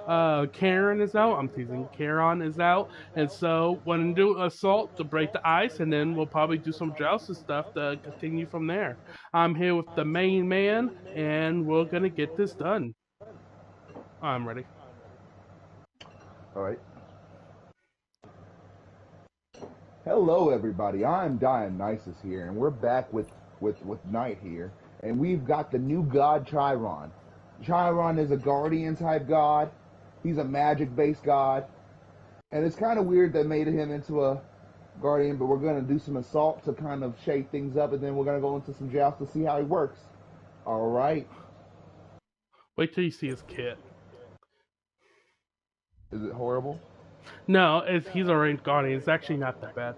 Karen is out. I'm teasing. Karen is out, and so we're gonna do assault to break the ice, and then we'll probably do some jousting stuff to continue from there. I'm here with the main man, and we're gonna get this done. I'm ready. All right. Hello, everybody. I'm Dionysus here, and we're back with Knight here, and we've got the new god Chiron. Chiron is a guardian type god. He's a magic-based god, and it's kind of weird they made him into a guardian. But we're gonna do some assault to kind of shake things up, and then we're gonna go into some joust to see how he works. All right. Wait till you see his kit. Is it horrible? No, he's a ranged guardian. It's actually not that bad.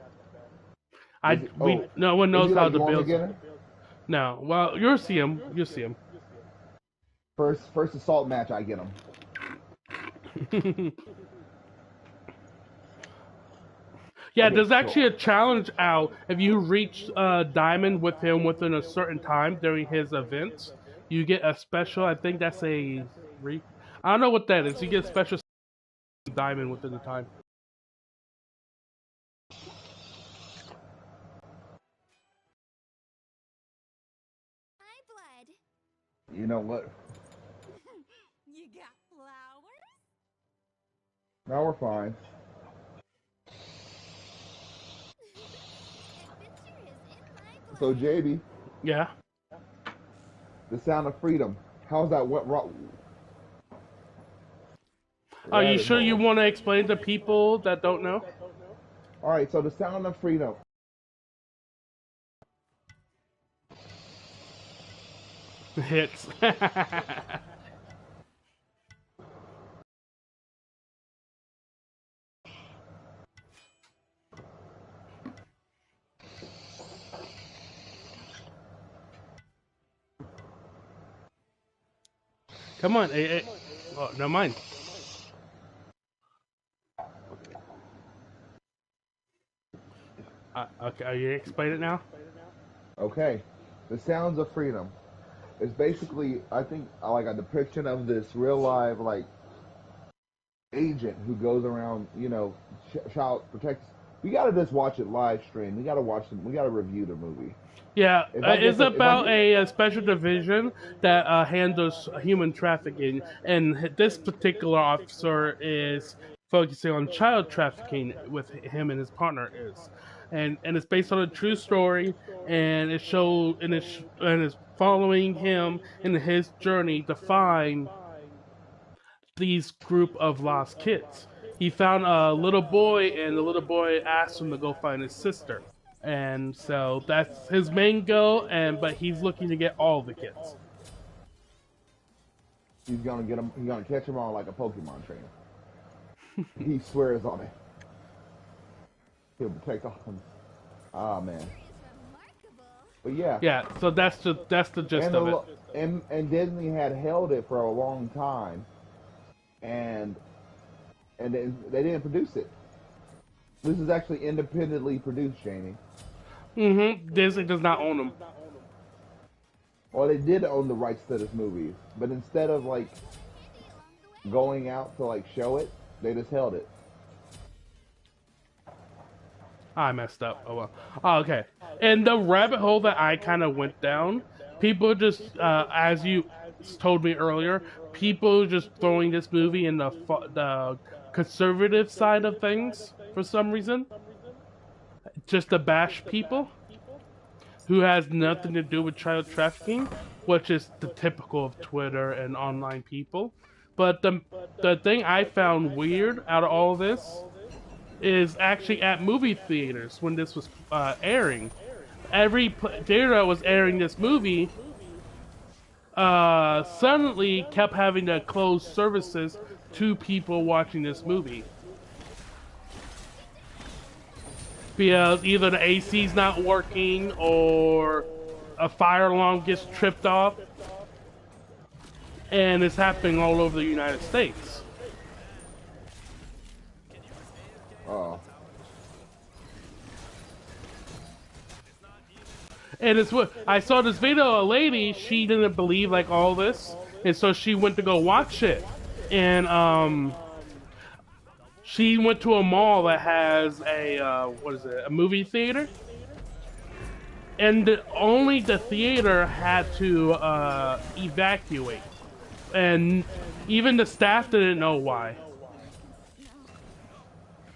No one Is knows he how like to normal build. again? No, well, you'll see him. You'll see him. First assault match, I get him. Yeah, Okay, there's actually cool. a challenge out. If you reach diamond with him within a certain time during his events, you get a special. I think that's a. I don't know what that is. You get a special diamond within the time. Hi, Blood. You know what? You got flowers? Now we're fine. Adventure is in my So, blood. JB, Yeah. the sound of freedom. How's that? What? Are you Rabbit sure you hole. want to explain to people that don't know? All right. So the sound of freedom. Hits. Come on. Oh, never mind. Okay, are you explain it now? Okay. The sounds of freedom. It's basically, I think, like a depiction of this real life, like agent who goes around, child protects. We gotta just watch it live stream. We gotta watch them. We gotta review the movie. Yeah, it's If I about get, a special division that handles human trafficking, and this particular officer is focusing on child trafficking with him and his partner is, and it's based on a true story, and it show and it's following him in his journey to find these group of lost kids. He found a little boy, and the little boy asked him to go find his sister, and so that's his main goal. But he's looking to get all the kids. he's gonna get him. He's gonna catch him on like a Pokemon trainer. He swears on it. He'll protect all of them. Ah man. Is remarkable. But yeah. Yeah, so that's the gist And of it. and Disney had held it for a long time, and they didn't produce it. This is actually independently produced, Jamie. Disney does not own them. Well, they did own the rights to this movie, but instead of like Candy along the way? going out to like show it, they just held it. I messed up. Oh well. Oh, okay. And the rabbit hole that I kind of went down, people just, as you told me earlier, people just throwing this movie in the conservative side of things for some reason, just to bash people who has nothing to do with child trafficking, which is the typical of Twitter and online people. But the thing I found weird out of all of this is actually at movie theaters when this was airing. Every theater that was airing this movie suddenly kept having to close services to people watching this movie. Because either the AC's not working or a fire alarm gets tripped off. And it's happening all over the United States. Oh, And it's what I saw this video. A lady, she didn't believe like all this, and so she went to go watch it. and she went to a mall that has a what is it? A movie theater, and only the theater had to evacuate, and even the staff didn't know why.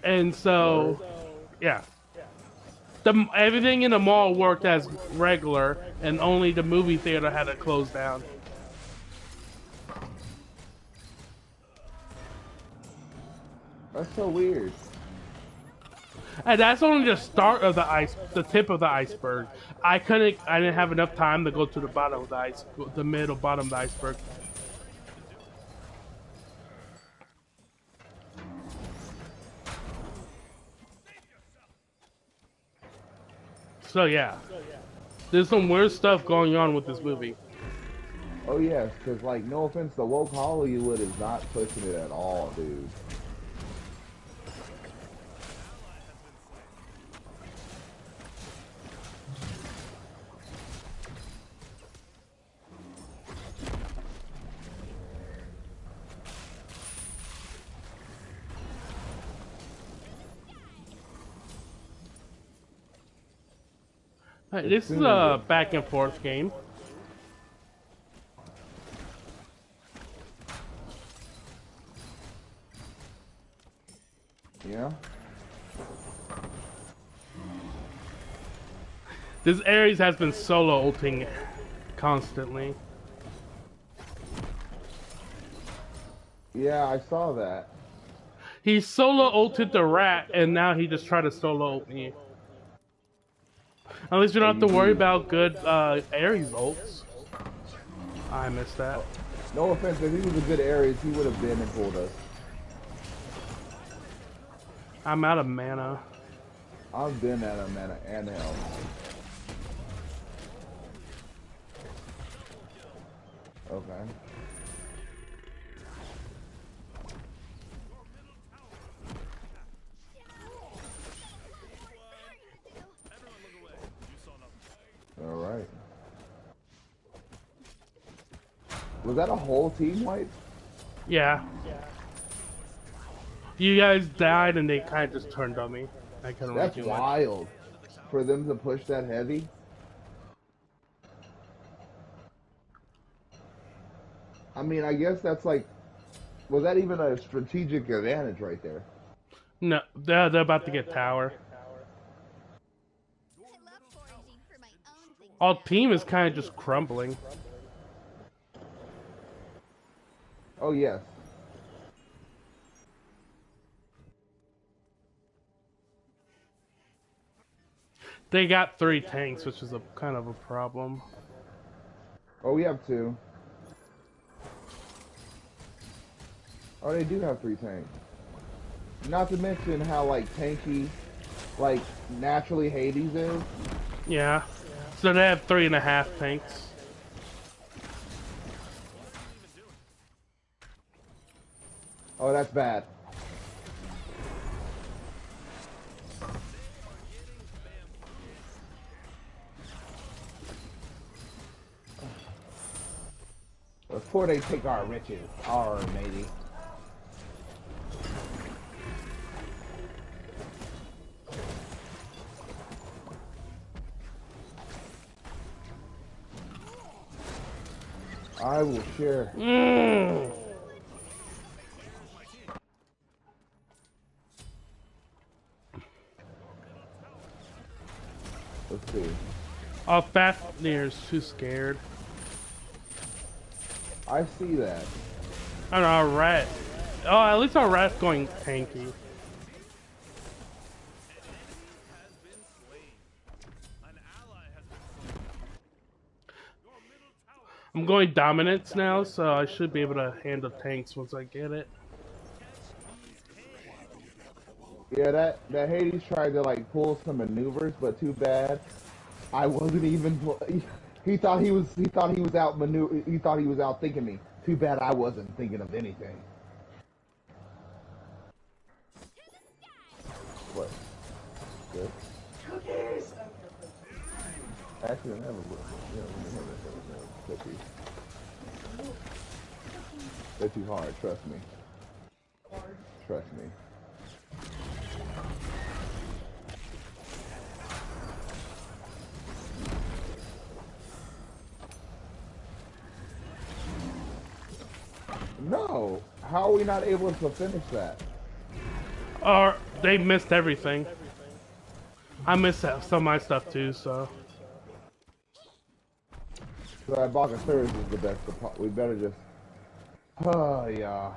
And so, yeah, everything in the mall worked as regular, and only the movie theater had to close down. That's so weird. And that's only the start of the tip of the iceberg. I didn't have enough time to go to the bottom of the middle bottom of the iceberg. So yeah, there's some weird stuff going on with this movie. Oh yes, because like no offense, the woke Hollywood is not pushing it at all, dude. Hey, this is a back and forth game. Yeah. This Ares has been solo ulting constantly. Yeah, I saw that. He solo ulted the rat, and now he just tried to solo ult me. At least you don't have to worry about good Ares ults. I missed that. No offense, if he was a good Ares, he would have been and pulled us. I'm out of mana. I've been at him and health. Okay. All right. Was that a whole team wipe? Yeah. You guys died and they kind of just turned on me. I couldn't That's really do much. wild. For them to push that heavy? I mean, I guess that's like, was that even a strategic advantage right there? No, they're about to get tower. I love foraging for my own things. Our team is kind of just crumbling. Oh, yes. They got 3 tanks, which is a kind of a problem. Oh, we have 2. Oh, they do have 3 tanks. Not to mention how, like, tanky, like, naturally Hades is. Yeah. So they have 3.5 tanks. Oh, that's bad. Before they take our riches, our matey. I will share. Let's see. Oh, Fafnir's too scared. I see that. I don't know, our rat. Oh, at least our rat's going tanky. I'm going dominance now, so I should be able to handle tanks once I get it. Yeah, that Hades tried to like pull some maneuvers, but too bad. I wasn't even. He thought he was out he thought he was out thinking me. Too bad I wasn't thinking of anything. What? Good. Cookies. Actually, I never would. Yeah, we never cookies. They're too hard. Trust me. Trust me. No. How are we not able to finish that? Or they missed everything. I missed some of my stuff too, so. So that Bacchus is the best. We better just. Oh yeah.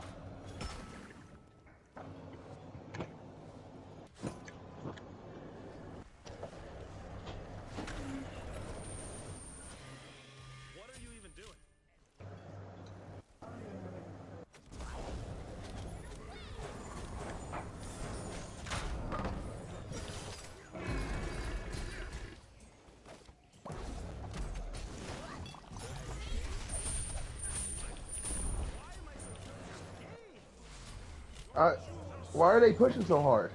Why are they pushing so hard?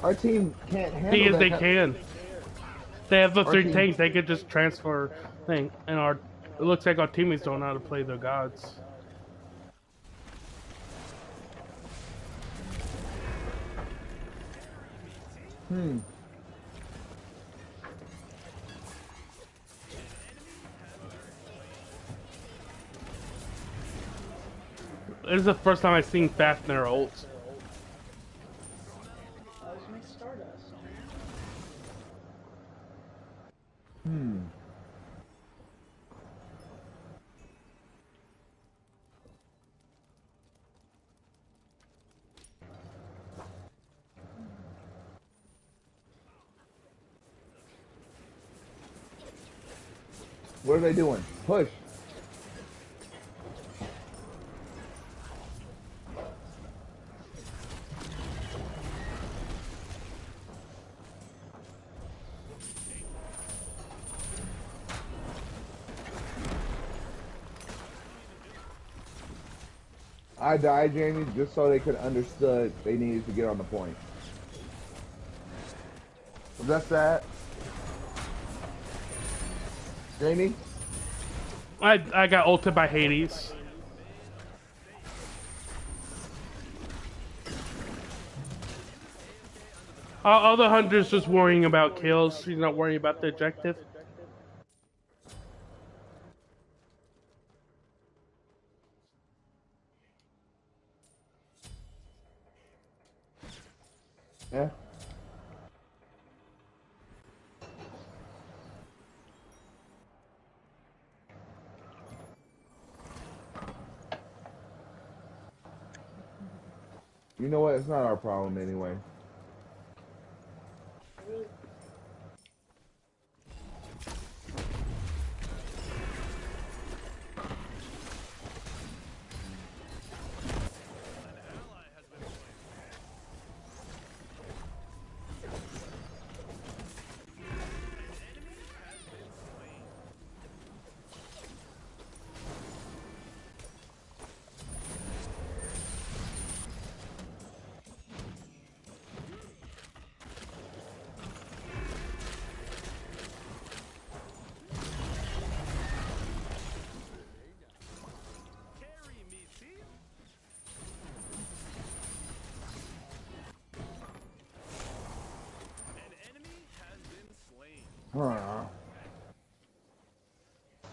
Our team can't handle Because that. they can. They have the Our three team- tanks. They could just transfer thing, and it looks like our teammates don't know how to play their gods. This is the first time I've seen Fafnir ult. What are they doing? Push. I died, Jamie, just so they could understood they needed to get on the point. Was that sad? Jamie? I got ulted by Hades. All the hunter's just worrying about kills. She's not worrying about the objective. Yeah. You know what? It's not our problem anyway. Huh.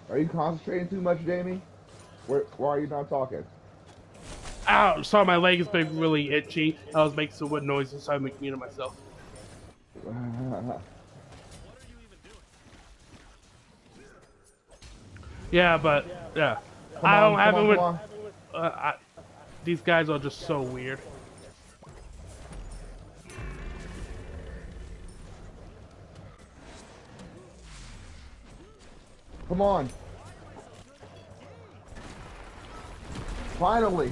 Are you concentrating too much, Jamie? Why are you not talking? Ow! Sorry, my leg has been really itchy. I was making some wood noises, so I muted myself. Yeah, but yeah, I don't have it with. These guys are just so weird. Come on. Finally.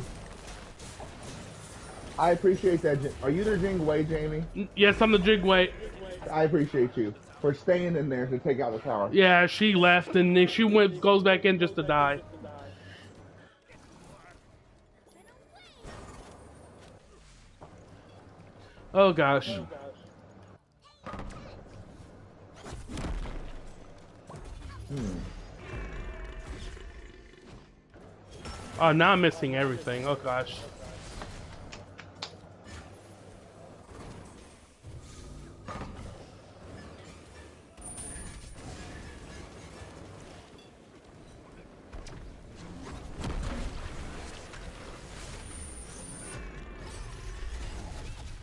I appreciate that. Are you the Jingwei, Jamie? Yes, I'm the Jigway. I appreciate you for staying in there to take out the tower. Yeah, she left and then she goes back in just to die. Oh gosh. Oh, now I'm missing everything. Oh gosh.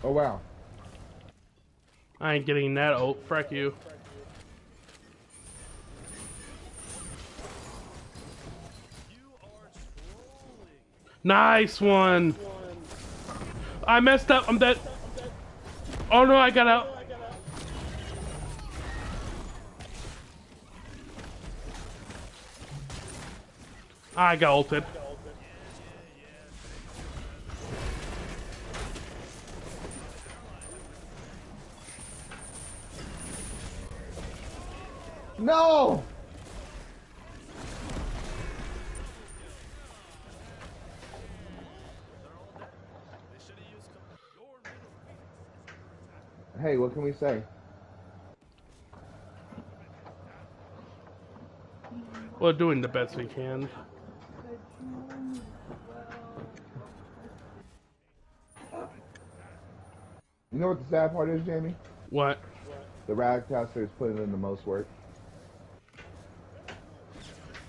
Oh wow. I ain't getting that ult. Frack you. Nice one. I messed up. I'm dead. Oh no, I got out. I got ulted. No! Hey, what can we say? We're doing the best we can. You know what the sad part is, Jamie? What? The Radcaster is putting in the most work.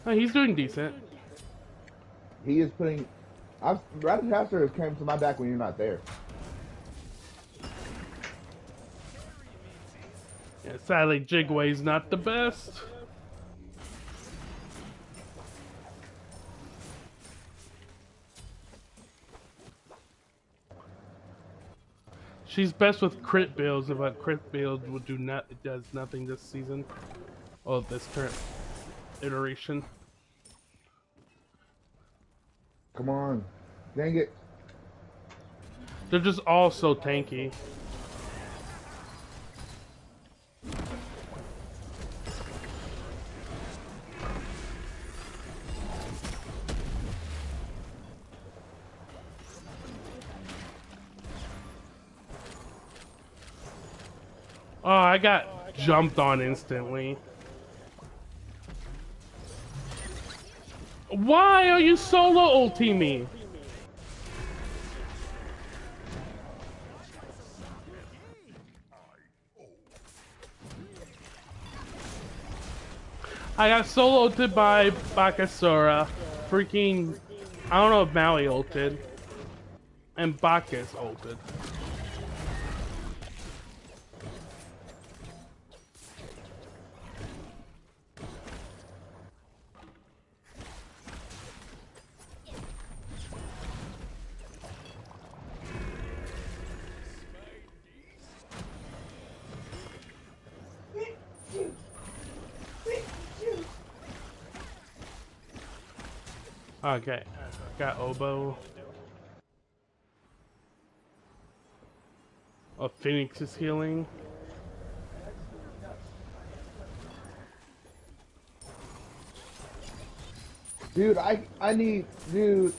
Oh, he's doing decent. He is putting. Radcaster has came to my back when you're not there. Yeah, sadly, Jigway's not the best. She's best with crit builds, but crit build would do not. It does nothing this season, or this current iteration. Come on. Dang it. They're just all so tanky. Oh, I got jumped on instantly. Why are you solo ulting me? I got solo ulted by Bakasura. Freaking, I don't know if Maui ulted. And Bacchus ulted. Okay, got Oboe. Oh, Phoenix is healing. Dude, I need, dude.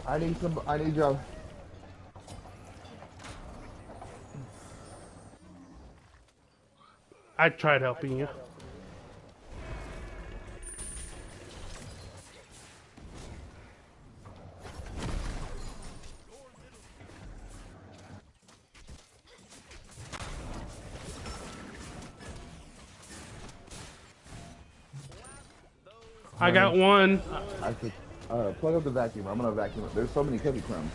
I need y'all. I tried helping you. I got one. I could, plug up the vacuum. I'm gonna vacuum it. There's so many cookie crumbs.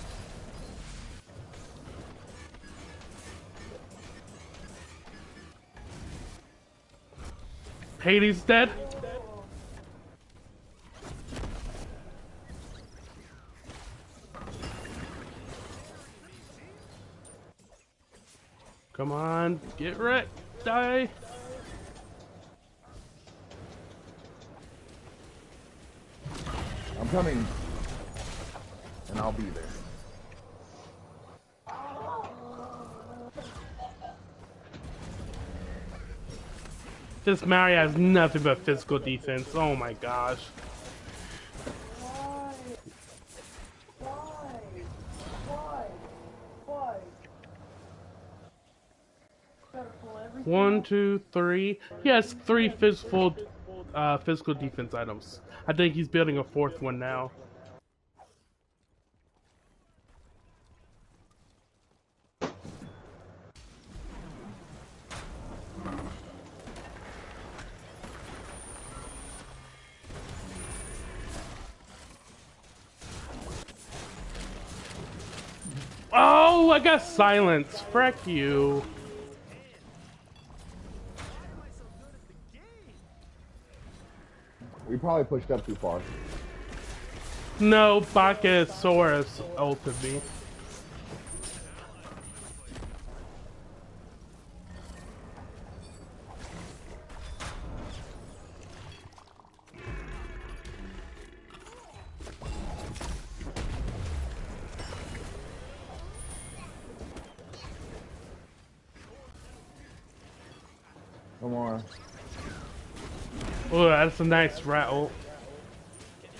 Hades dead. Come on, get wrecked, die. I'm coming, and I'll be there. This Mary has nothing but physical defense. Oh my gosh. One, two, three. He has three physical physical defense items. I think he's building a fourth one now. Oh, I got silenced. Frick you. We probably pushed up too far. No, Bacchosaurus ulted me. Come on. Oh, that's a nice rat ult.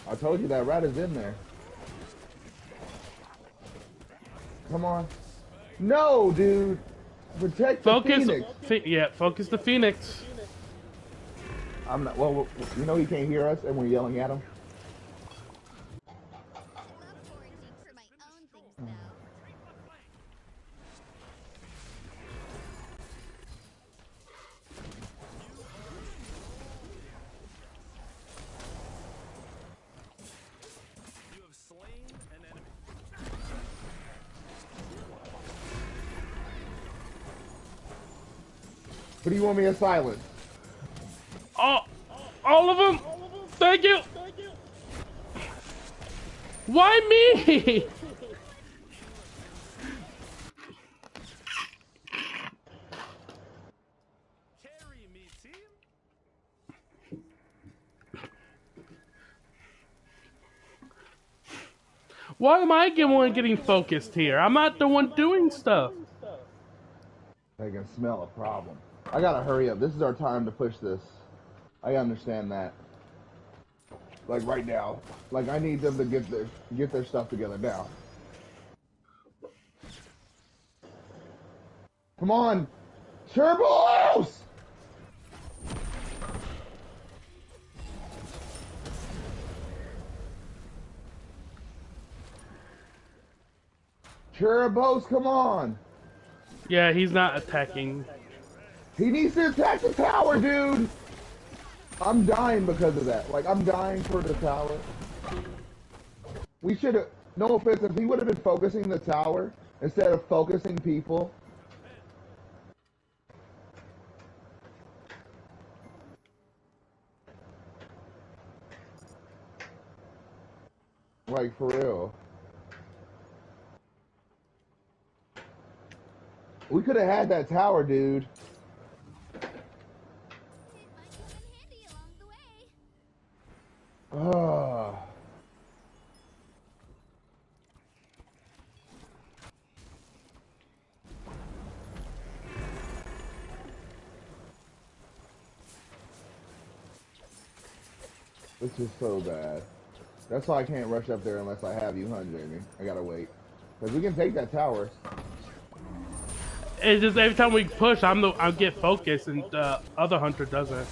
I told you that rat is in there. Come on. No, dude. Protect the Focus. Phoenix. Yeah, focus the Phoenix. I'm not. Well, you know he can't hear us, and we're yelling at him. Love foraging for my own things, though. Who do you want me to silence? Oh, all of them. Thank you. Why me? Why am I the one getting focused here? I'm not the one doing stuff. I can smell a problem. I gotta hurry up. This is our time to push this. I understand that. Like right now. Like I need them to get their stuff together now. Come on, Turbos! Turbos, come on! Yeah, he's not attacking. He needs to attack the tower, dude! I'm dying because of that. Like, I'm dying for the tower. We should have, no offense, if he would have been focusing the tower instead of focusing people. Like, for real. We could have had that tower, dude. It might come in handy along the way. Ah. This is so bad. That's why I can't rush up there unless I have you, huh, Jamie? I gotta wait. Because we can take that tower. It's just every time we push, I get focused, and the other hunter doesn't.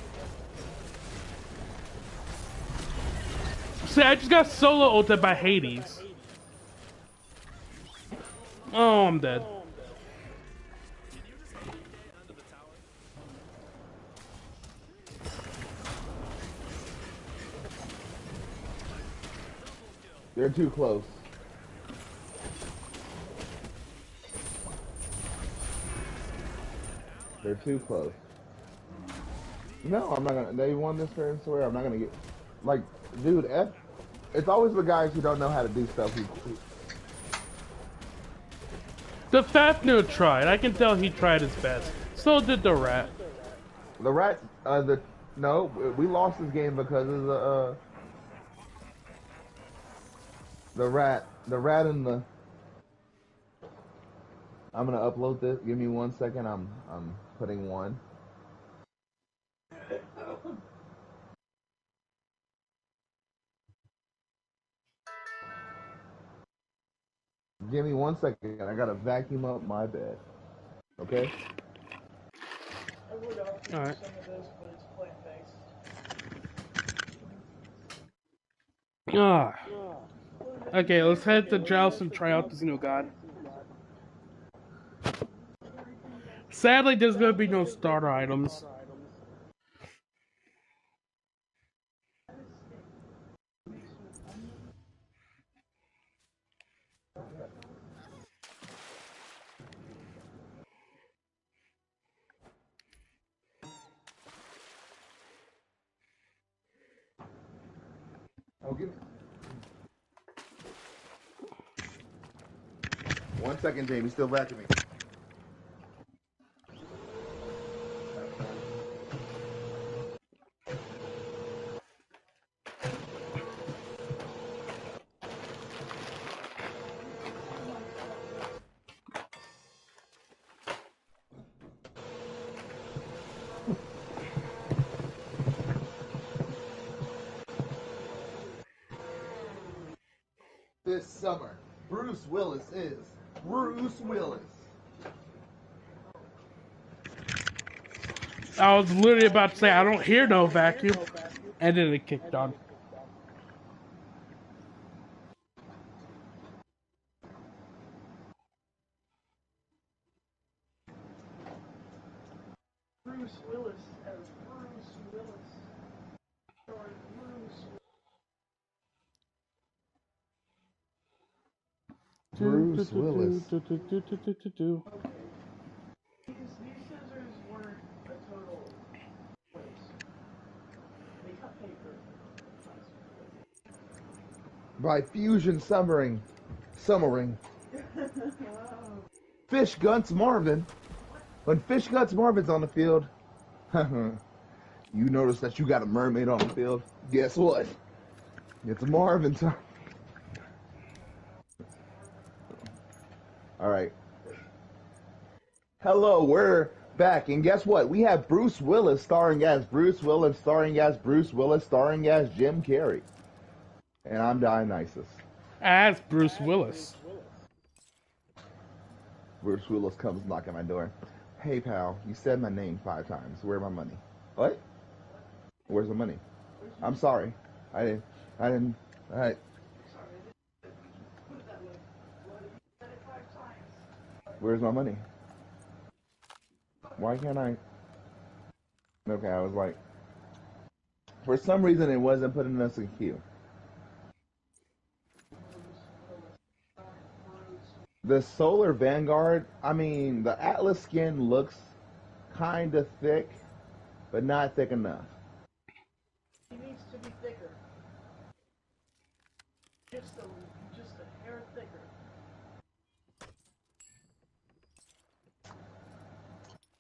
See, I just got solo ulted by Hades. Oh, I'm dead. They're too close. They're too close. No, I'm not gonna. They won this fair and square. I'm not gonna get. Like, dude, it's always the guys who don't know how to do stuff. The Fafnir tried. I can tell he tried his best. So did the rat. The rat. No, we lost this game because of the rat. The rat and the. I'm gonna upload this. Give me 1 second. I'm putting one. Give me 1 second. I gotta vacuum up my bed. Okay? I would offer All right. some of this, but it's plant-based. Ah. Okay, let's head to Joust and try out this new god. Sadly, there's gonna be no starter items. Oh, give me 1 second, Jamie. Still back at me. This summer, Bruce Willis is Bruce Willis. I was literally about to say I don't hear no vacuum, and then it kicked on. Bruce Willis as Bruce Willis. Starring Bruce Willis. These scissors weren't a total waste. They cut paper. By Fusion Summering. Fish Guts Marvin. When Fish Guts Marvin's on the field, you notice that you got a mermaid on the field. Guess what? It's Marvin time. All right. Hello, we're back, and guess what? We have Bruce Willis starring as Bruce Willis, starring as Bruce Willis, starring as Jim Carrey. And I'm Dionysus. As Bruce Willis. Bruce Willis comes knocking on my door. Hey, pal, you said my name 5 times. Where's my money? What? Where's the money? I'm sorry. I didn't. Where's my money? Why can't I? Okay, I was like, for some reason it wasn't putting us in queue. The Solar Vanguard, I mean, the Atlas skin looks kind of thick, but not thick enough. He needs to be thicker. Just a hair thicker.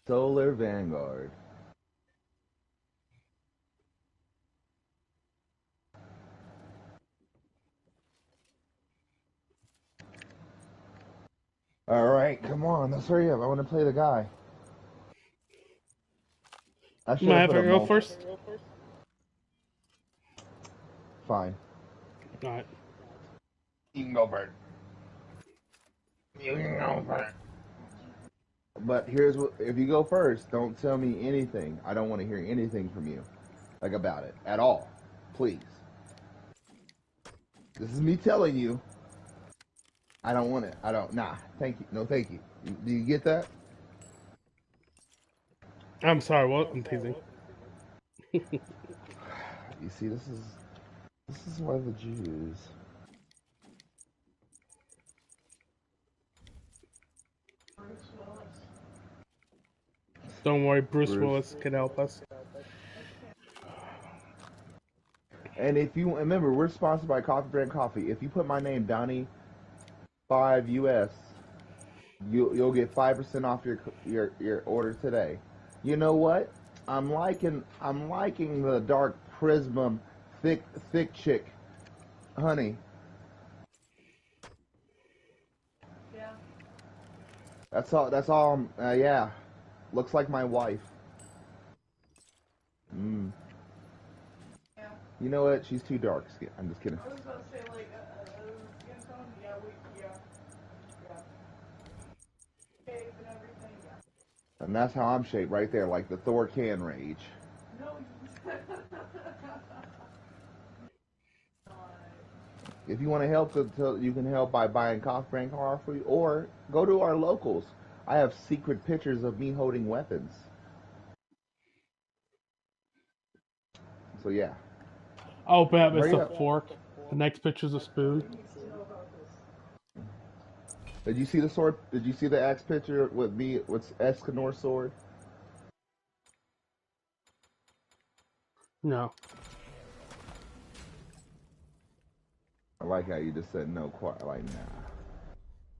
Solar Vanguard. All right, come on, let's hurry up. I want to play the guy. I should Might have have put to a go multi. first. Fine. Alright. You can go first. You can go first. But here's what: if you go first, don't tell me anything. I don't want to hear anything from you, like about it at all. Please. This is me telling you. I don't want it. I don't. Nah. Thank you. No, thank you. Do you get that? I'm sorry, what? I'm teasing. You see, this is why the Jews. Don't worry, Bruce Willis can help us. And if you remember, we're sponsored by Coffee Brand Coffee. If you put my name, Donnie 5 US, you'll get 5% off your order today. You know what? I'm liking the dark prism thick chick, honey. Yeah. That's all. Yeah, looks like my wife. Yeah. You know what? She's too dark skin. I'm just kidding. I was about to say like skin tone. Yeah. Shape and everything. Yeah. And that's how I'm shaped right there, like the Thor can rage. No. If you want to help, you can help by buying coffee, or go to our locals. I have secret pictures of me holding weapons. So yeah, Oh, but it's hurry a up. fork. The next picture's a spoon. Did you see the sword? Did you see the axe picture with me with Escanor's sword? No. I like how you just said no, quite like nah.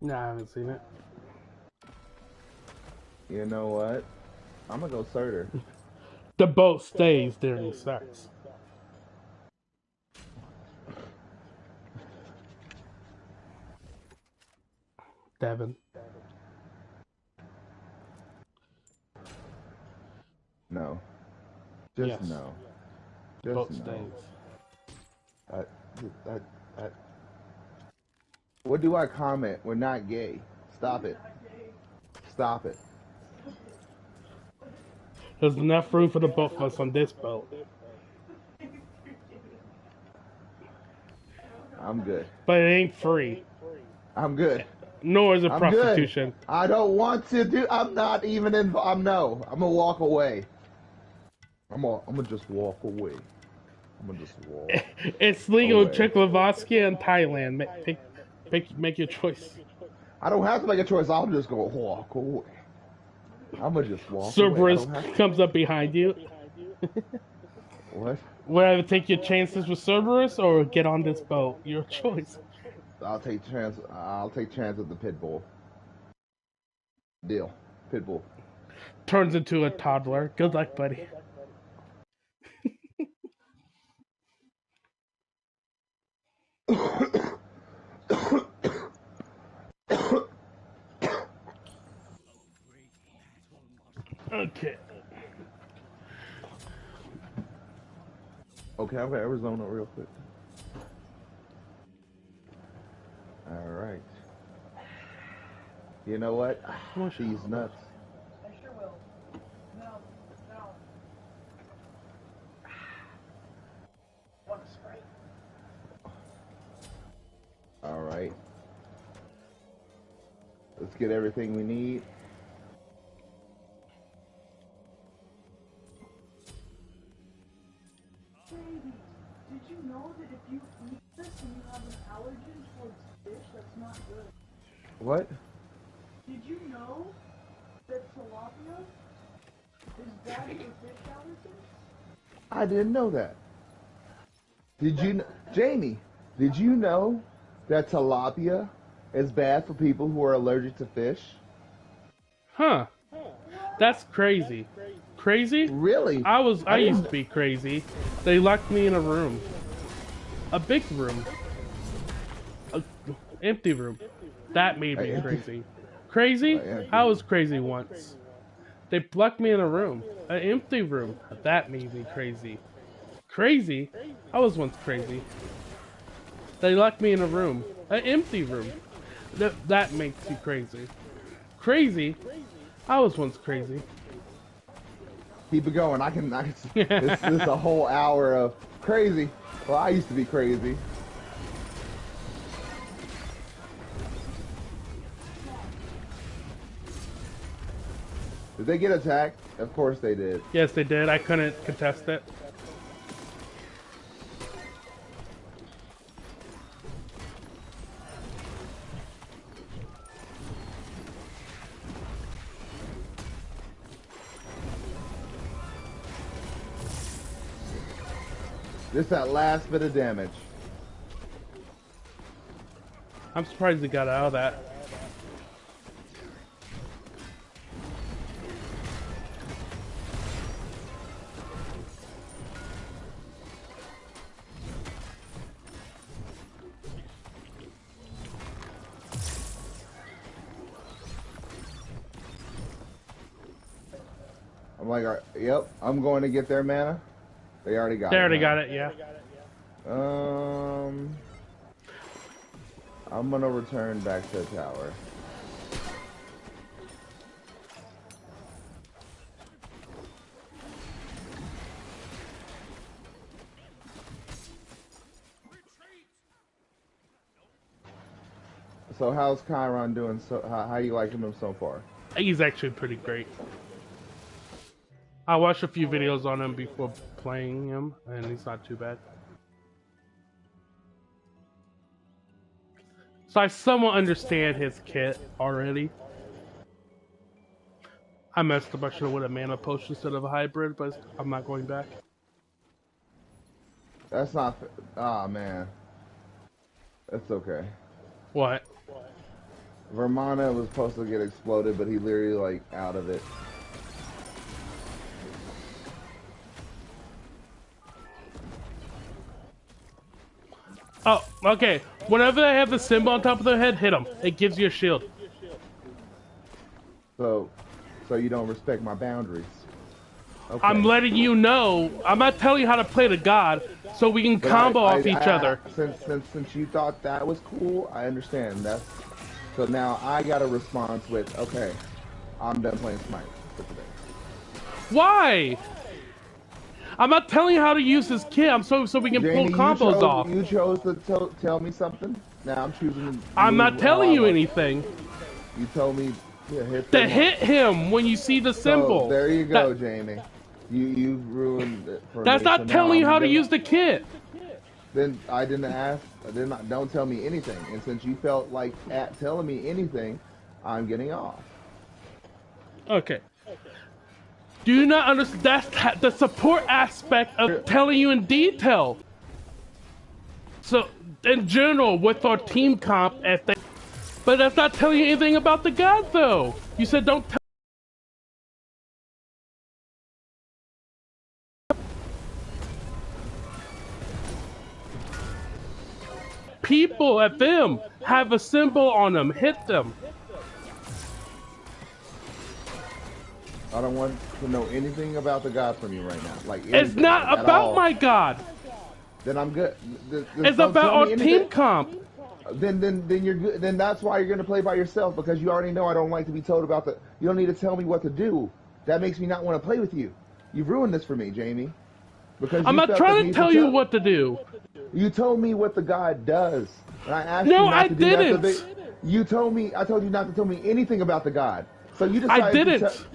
No, I haven't seen it. You know what? I'm gonna go Surtur. The boat stays during sex. Devin. No, just Yes. no, The just boat no. stays. I, I, what do I comment? We're not gay. Stop it. Stop it. There's enough room for the both of us on this boat. I'm good. But it ain't free. I'm good. Nor is it I'm good. prostitution. I don't want to do. I'm not even in. I'm no. I'm gonna walk away. I'm gonna just walk away. I'm gonna just walk It's legal in away. Czechoslovakia and Thailand. Make your choice. I don't have to make a choice. I'm just gonna walk away. I'm gonna just walk away. I Cerberus don't have to. comes up behind you. What? Would I take your chances with Cerberus or get on this boat? Your choice. I'll take chance. I'll take chance with the pit bull. Deal. Pit bull. Turns into a toddler. Good luck, buddy. Okay. Okay, I'll go Arizona real quick. All right. You know what? These nuts. I sure will. No, no. Want a Sprite? All right. Let's get everything we need. Baby, did you know that if you eat this and you have an allergen towards fish, that's not good? What? Did you know that tilapia is bad for fish allergies? I didn't know that. Did you, Jamie? Did you know that tilapia is bad for people who are allergic to fish? Huh. That's crazy. Crazy? Really? I used didn't- to be crazy. They locked me in a room. A big room. A empty room. That made me crazy. Crazy? I was crazy once. They locked me in a room. An empty room. That made me crazy. Crazy? I was once crazy. They locked me in a room. An empty room. That makes you crazy. Crazy? I was once crazy. Keep it going. This is a whole hour of crazy. Well, I used to be crazy. Did they get attacked? Of course they did. Yes, they did. I couldn't contest it. Just that last bit of damage. I'm surprised he got out of that. I'm like, yep, I'm going to get their mana. They already got it. They already huh? got it, yeah. I'm gonna return back to the tower. So how's Chiron doing? So how you liking him so far? He's actually pretty great. I watched a few videos on him before playing him, and he's not too bad. So I somewhat understand his kit already. I messed up. I should have went a mana potion instead of a hybrid, but I'm not going back. That's not. Ah, man. That's okay. What? Vermana was supposed to get exploded, but he literally like out of it. Oh, okay. Whenever they have the symbol on top of their head, hit them. It gives you a shield. So you don't respect my boundaries. Okay. I'm letting you know. I'm not telling you how to play the god, so we can combo off each other. Since you thought that was cool, I understand. That's so now I got a response with, okay, I'm done playing Smite for today. Why? I'm not telling you how to use this kit. I'm so we can Jamie, pull combos off. You chose to tell me something. Now I'm choosing. I'm not telling you anything. You told me to hit To hit him when you see the symbol. So, there you go, Jamie. You ruined it for me. That's not telling you how to use the kit. Then I didn't ask. Don't tell me anything. And since you felt like telling me anything, I'm getting off. Okay. Do you not understand? That's the support aspect of telling you in detail. So, in general, with our team comp, but that's not telling you anything about the god, though. You said don't tell. People at them have a symbol on them. Hit them. I don't want to know anything about the god from you right now. Like It's not about my god. Then I'm good. It's about our team comp. Then you're good. Then that's why you're gonna play by yourself, because you already know I don't like to be told about the. You don't need to tell me what to do. That makes me not want to play with you. You've ruined this for me, Jamie. Because I'm not trying to tell you what to do. You told me what the god does, and I asked no, you not I to do didn't. that. You told me. I told you not to tell me anything about the god. So you decided. I didn't.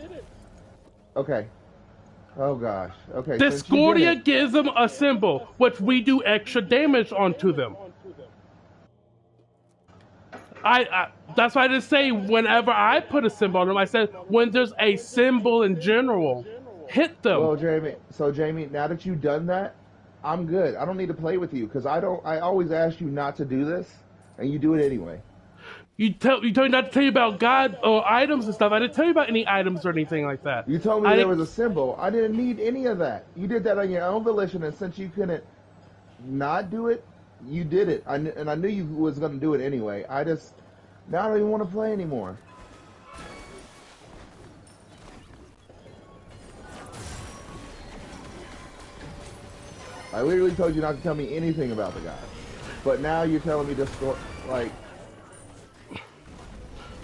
Okay. Oh gosh. Okay. Discordia gives them a symbol, which we do extra damage onto them. That's why I didn't say whenever I put a symbol on them. I said when there's a symbol in general, hit them. Well, Jamie, now that you've done that, I'm good. I don't need to play with you because I always ask you not to do this, and you do it anyway. You told me not to tell you about God or items and stuff. I didn't tell you about any items or anything like that. You told me there was a symbol. I didn't need any of that. You did that on your own volition, and since you couldn't not do it, you did it. And I knew you was going to do it anyway. Now I don't even want to play anymore. I literally told you not to tell me anything about the guy. But now you're telling me to like...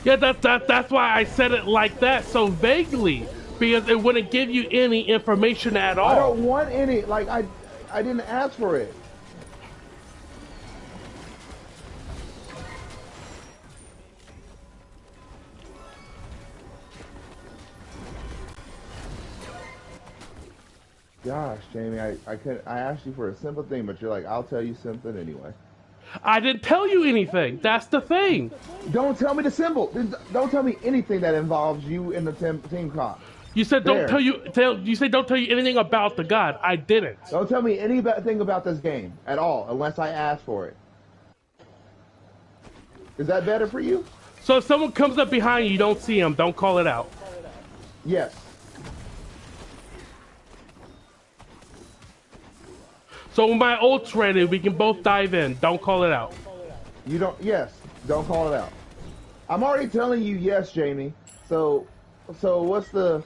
Yeah, that's why I said it like that, so vaguely. Because it wouldn't give you any information at all. I don't want any. Like, I didn't ask for it. Gosh, Jamie, I asked you for a simple thing, but you're like, I'll tell you something anyway. I didn't tell you anything. That's the thing. Don't tell me the symbol. Don't tell me anything that involves you in the team comp. You said don't tell you anything about the god. I didn't. Don't tell me anything about this game at all unless I ask for it. Is that better for you? So if someone comes up behind you, you don't see him, don't call it out. Yes. So when my ult's ready, we can both dive in. Don't call it out. You don't. Yes. Don't call it out. I'm already telling you yes, Jamie. So what's the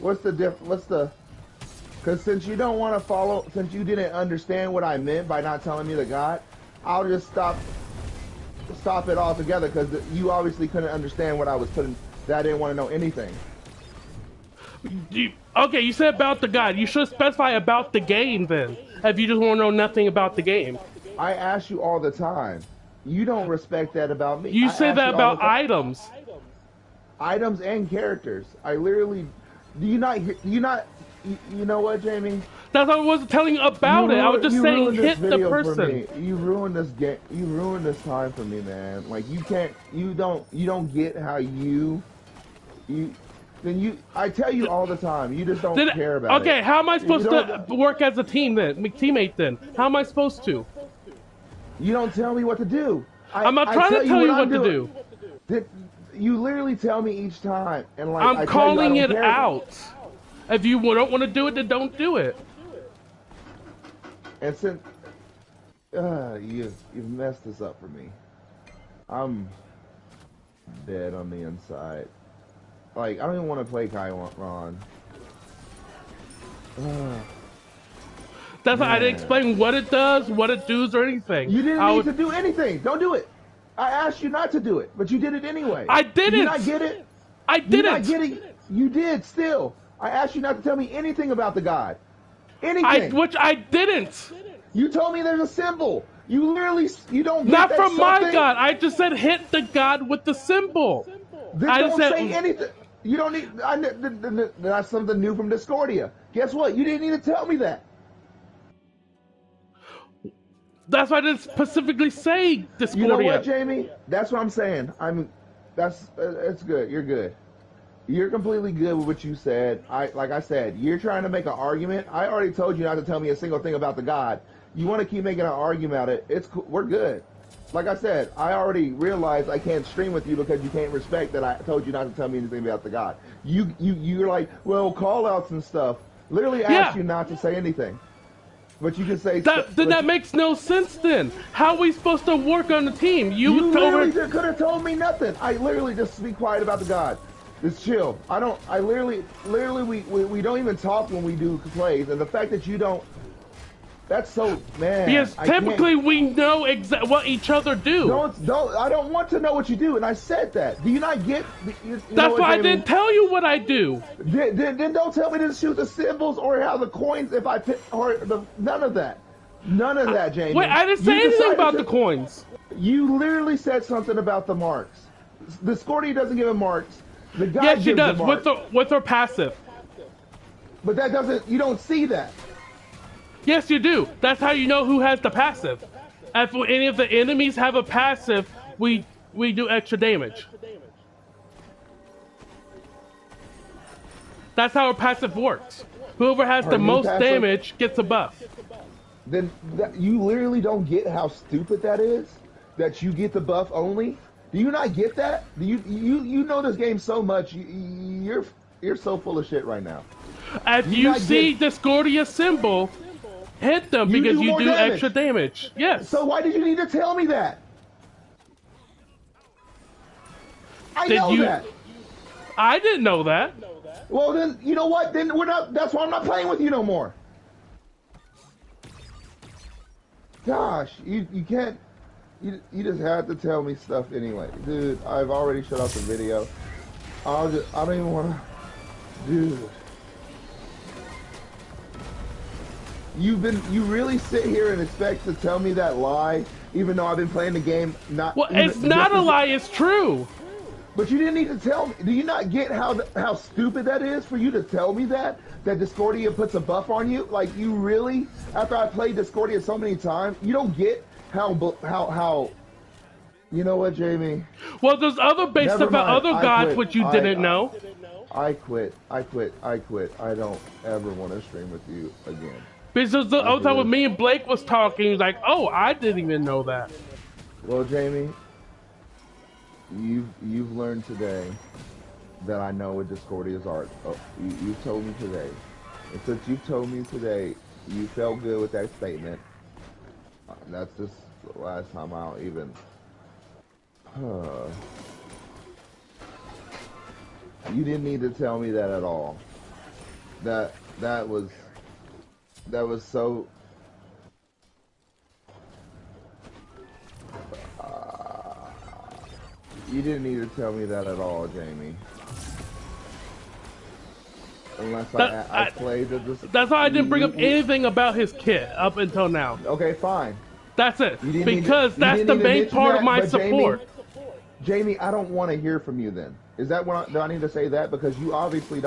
because since you don't want to follow, since you didn't understand what I meant by not telling me the god, I'll just stop it altogether because you obviously couldn't understand what I was putting. That I didn't want to know anything. Okay, you said about the god. You should specify about the game then. If you just want to know nothing about the game. I ask you all the time. You don't respect that about me. You I say ask that you all about the time. items. Items and characters. I literally. Do you not? Do you not? You know what, Jamie? That's what I wasn't telling you about it. I was just You saying ruined this hit the video for person. me. You ruined this game. You ruined this time for me, man. Like you can't. You don't get how you. Then you. I tell you all the time. You just don't care about it. Okay, how am I You supposed don't. to work as a team then? Teammate then? How am I supposed to? You don't tell me what to do. I'm not trying to tell you what to do. You literally tell me each time, and like I'm I calling tell you, I it don't care. out. If you don't want to do it, then don't do it. And since you've messed this up for me, I'm dead on the inside. Like I don't even want to play Ron. That's why I didn't explain what it does, what it does, or anything. You didn't need to do anything. Don't do it. I asked you not to do it, but you did it anyway. I didn't. Did you not get it? I didn't. You not get it? You did still. I asked you not to tell me anything about the god. Anything. Which I didn't. You told me there's a symbol. You literally, you don't get Not that from my something? god. I just said hit the god with the symbol. Then I don't said, say anything. You don't need. That's something new from Discordia. Guess what? You didn't need to tell me that. That's why I didn't specifically say Discordia. You know what, Jamie? That's what I'm saying. It's good. You're good. You're completely good with what you said. Like I said, you're trying to make an argument. I already told you not to tell me a single thing about the God. You want to keep making an argument about it. It's cool. We're good. Like I said, I already realized I can't stream with you because you can't respect that I told you not to tell me anything about the God. You're like, well, call outs and stuff. Literally asked you not to say anything. But you can say that makes no sense then. How are we supposed to work on the team? You literally could have told me nothing. I literally just be quiet about the God. Just chill. I literally we don't even talk when we do plays, and the fact that you don't, that's so, man. Because typically we know what each other do. I don't want to know what you do, and I said that. Do you not get? That's why I didn't tell you what I do. Then don't tell me to shoot the symbols or how the coins if I pick none of that. None of that, Jamie. Wait, I didn't say anything about the coins. You literally said something about the marks. The Discordia doesn't give him marks. The guy yes, she gives does with her passive. But that doesn't. You don't see that. Yes, you do. That's how you know who has the passive. If any of the enemies have a passive, we do extra damage. That's how a passive works. Whoever has the most damage gets a buff. Then you literally don't get how stupid that is. That you get the buff only. Do you not get that? Do you know this game so much? You're so full of shit right now. If you see Discordia symbol, hit them because you do extra damage. Yes. So why did you need to tell me that? I know that. I didn't know that. Well then, you know what? Then we're not. That's why I'm not playing with you no more. Gosh, you can't. You just had to tell me stuff anyway, dude. I've already shut off the video. I don't even want to, dude. You really sit here and expect to tell me that lie, even though I've been playing the game. Well, it's not a lie. It's true. But you didn't need to tell me. Do you not get how stupid that is for you to tell me that Discordia puts a buff on you? Like you really, after I played Discordia so many times, you don't get how. You know what, Jamie? Well, there's other based about other gods which you didn't know. I quit. I don't ever want to stream with you again. Because the other time when me and Blake was talking, he was like, "Oh, I didn't even know that." Well, Jamie, you've learned today that I know what Discordia's art. Oh, you told me today, and since you've told me today, you felt good with that statement. That's just the last time I'll even. You didn't need to tell me that at all. That was so. You didn't need to tell me that at all, Jamie. Unless I played the. That's why I didn't bring up anything about his kit up until now. Okay, fine. That's it. You didn't Because need to, that's you the didn't need to main mention part that, of my but support. Jamie, I don't want to hear from you then. Is that what do I need to say that? Because you obviously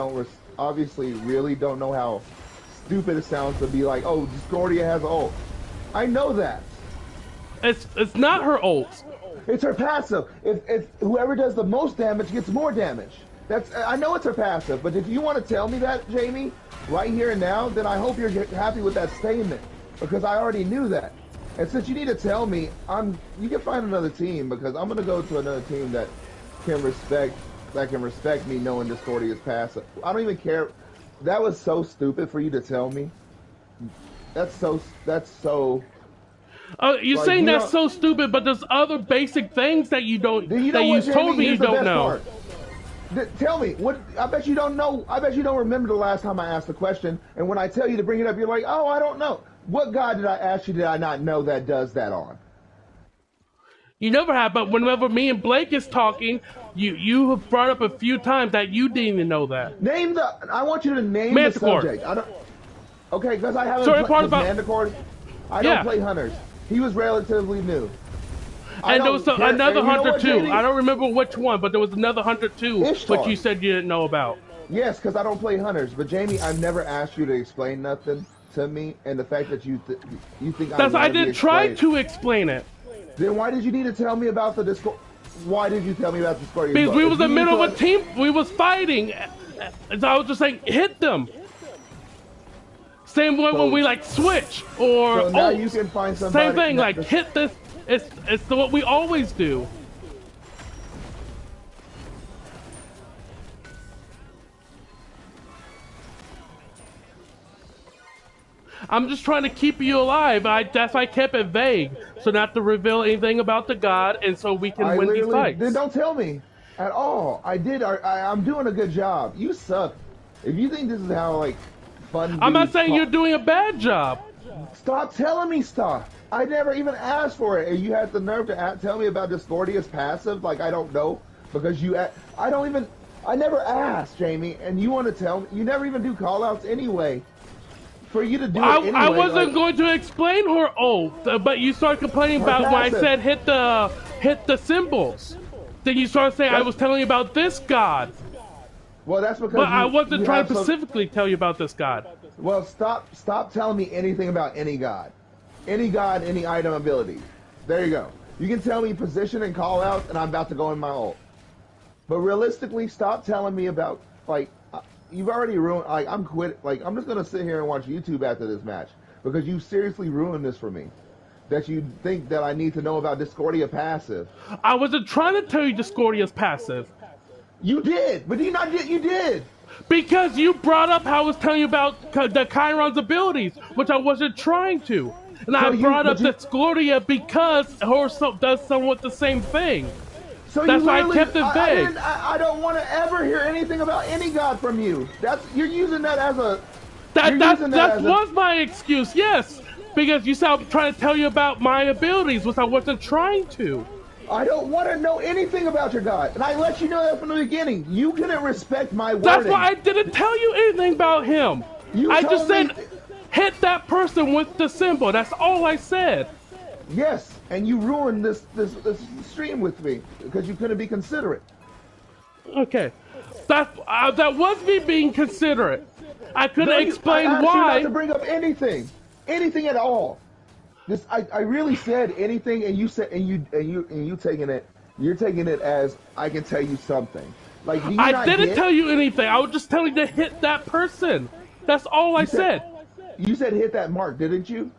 obviously really don't know how stupid it sounds to be like, oh, Discordia has ult. I know that. It's not her ult. It's her passive. If whoever does the most damage gets more damage. I know it's her passive, but if you want to tell me that, Jamie, right here and now, then I hope you're happy with that statement, because I already knew that. And since you need to tell me, you can find another team, because I'm gonna go to another team that can respect me knowing Discordia is passive. I don't even care. That was so stupid for you to tell me. That's so. You're Like, saying you that's know, so stupid, but there's other basic things that you don't. you That know you what, Jamie? told me you Here's the don't best know. part. Tell me what. I bet you don't know. I bet you don't remember the last time I asked the question. And when I tell you to bring it up, you're like, "Oh, I don't know." What god did I ask you? Did I not know that does that on? You never have, but whenever me and Blake is talking, you have brought up a few times that you didn't even know that. Name the. I want you to name the Manticore. subject. I don't. Okay, because I haven't Sorry, part played about Manticore. I Yeah. don't play hunters. He was relatively new. and there was another you know hunter what, too. Jamie? I don't remember which one, but there was another hunter too, Ishtar. which you said you didn't know about. Yes, because I don't play hunters. But Jamie, I've never asked you to explain nothing to me, and the fact that you think That's I want to be did try explained, to explain it then why did you need to tell me about the Discord? Why did you tell me about the Discord? because we was in the middle of a team. We was fighting. So I was just saying, hit them. Same way when we like switch or So now you can find somebody. same thing. Like hit this. It's what we always do. I'm just trying to keep you alive. That's why I kept it vague, so not to reveal anything about the god, and so we can win these fights. Then don't tell me at all. I'm doing a good job. You suck. If you think this is how like fun. I'm not dudes saying talk- you're doing a bad job. Stop telling me stuff. I never even asked for it, and you had the nerve to tell me about Discordia's passive. Like I don't know because I never asked, Jamie, and you want to tell me. You never even do call-outs anyway. For you to do it anyway, I wasn't like, going to explain her oath, but you started complaining about when I passive. said hit the symbols. Then you started saying I was telling you about this god, Well, that's because. but I wasn't you trying have to specifically tell you about this god. Well, stop telling me anything about any god, any item ability. There you go. You can tell me position and call out, and I'm about to go in my ult. But realistically, stop telling me about like you've already ruined. Like I'm quit. Like I'm just gonna sit here and watch YouTube after this match because you seriously ruined this for me. That you think that I need to know about Discordia passive. I wasn't trying to tell you Discordia's passive. You did, but you did. Because you brought up how I was telling you about the Chiron's abilities, which I wasn't trying to. And I brought up Discordia because her does somewhat the same thing. So That's you why I kept it vague. I don't want to ever hear anything about any god from you. You're using that as a. That was my excuse, yes. Because you said I'm trying to tell you about my abilities, which I wasn't trying to. I don't want to know anything about your god, and I let you know that from the beginning. You couldn't respect my wording. That's why I didn't tell you anything about him. I just said, hit that person with the symbol. That's all I said. Yes, and you ruined this stream with me because you couldn't be considerate. Okay, that was me being considerate. I couldn't explain I asked why. you not to bring up anything at all. I really said anything, and you said you taking it. You're taking it as I can tell you something. Like do you I not didn't get? tell you anything. I was just telling you to hit that person. That's all I said. You said hit that mark, didn't you?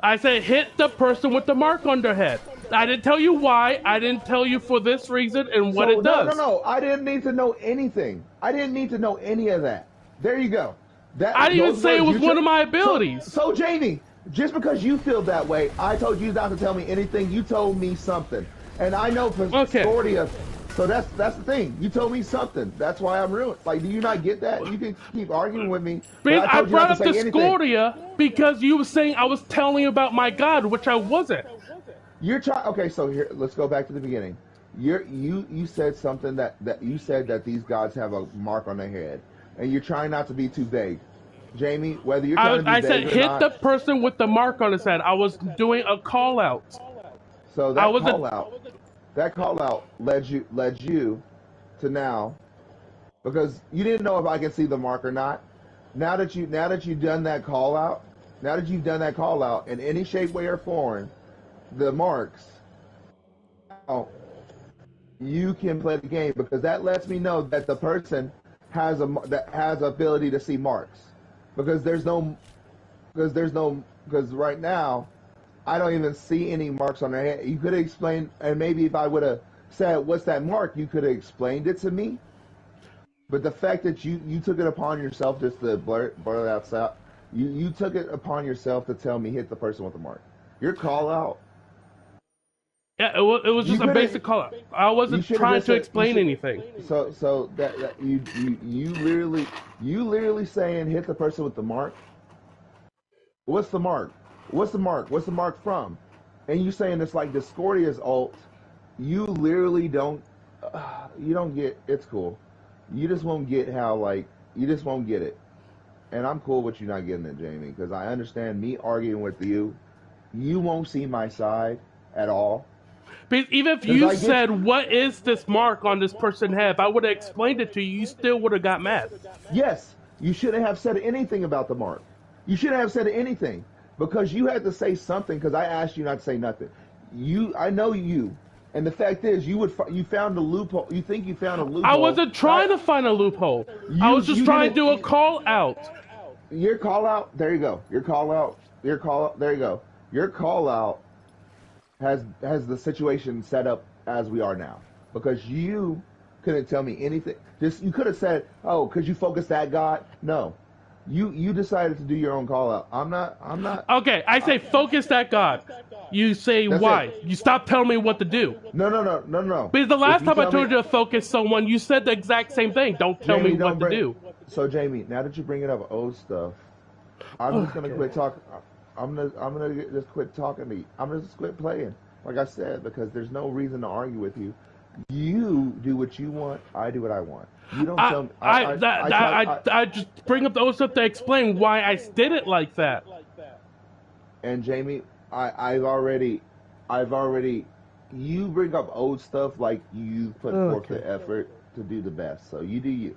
I said hit the person with the mark on their head. I didn't tell you why. I didn't tell you for this reason and what it does. No. I didn't need to know anything. I didn't need to know any of that. There you go. I didn't even say it was one of my abilities. So Jamie, just because you feel that way, I told you not to tell me anything. You told me something, and I know for Discordia. So that's the thing. You told me something. That's why I'm ruined. Like, do you not get that? You can keep arguing with me. I brought up Discordia because you were saying I was telling you about my god, which I wasn't. You're trying. Okay, so here, let's go back to the beginning. You said something that you said that these gods have a mark on their head, and you're trying not to be too vague. Jamie, whether you're trying to be I said vague or hit the not, person with the mark on his head. I was doing a call out. so I was a that call out led you to now, because you didn't know if I could see the mark or not. Now that you've done that call out, in any shape, way, or form, the marks, now you can play the game, because that lets me know that the person that has ability to see marks, because because right now I don't even see any marks on their head. You could have explained, and maybe if I would have said, "What's that mark?" you could have explained it to me. But the fact that you took it upon yourself just to blur that out, you took it upon yourself to tell me hit the person with the mark. Your call out. yeah. It was You just a could basic have. call out. I You wasn't should have trying just to said. explain anything. So that you literally saying hit the person with the mark. What's the mark? What's the mark? What's the mark from? And you saying it's like Discordia's ult. You literally don't. You don't get. It's cool. You just won't get how, like, you just won't get it. And I'm cool with you not getting it, Jamie, because I understand me arguing with you. You won't see my side at all. Because even if Because you I get. said, "What is this mark on this person's head?" if I would have explained it to you, you still would have got mad. Yes, you shouldn't have said anything about the mark. You shouldn't have said anything, because you had to say something, because I asked you not to say nothing. I know you. And the fact is, you found a loophole. You think you found a I loophole. wasn't trying to find a loophole. I was just You trying to didn't. do a call out. Your call out. There you go. Your call out. Your call out. There you go. Your call out has the situation set up as we are now, because you couldn't tell me anything. Just you could have said, "Oh, could you focus that God?" No, you decided to do your own call out. I'm not. Okay, I say focus that God. You say That's why. it. You stop telling me what to do. No. Because the If last you time I tell me, told you to focus someone, you said the exact same thing. Don't tell me Jamie, what don't to bring. do. So Jamie, now that you bring it up old stuff, I'm just gonna Okay. quit talking. Just quit talking to you. I'm gonna just quit playing. Like I said, because there's no reason to argue with you. You do what you want. I do what I want. You don't tell me. I just bring up the old stuff to explain why I did it like that. And Jamie, I've already. You bring up old stuff like you put forth Okay. the effort to do the best. So you do you.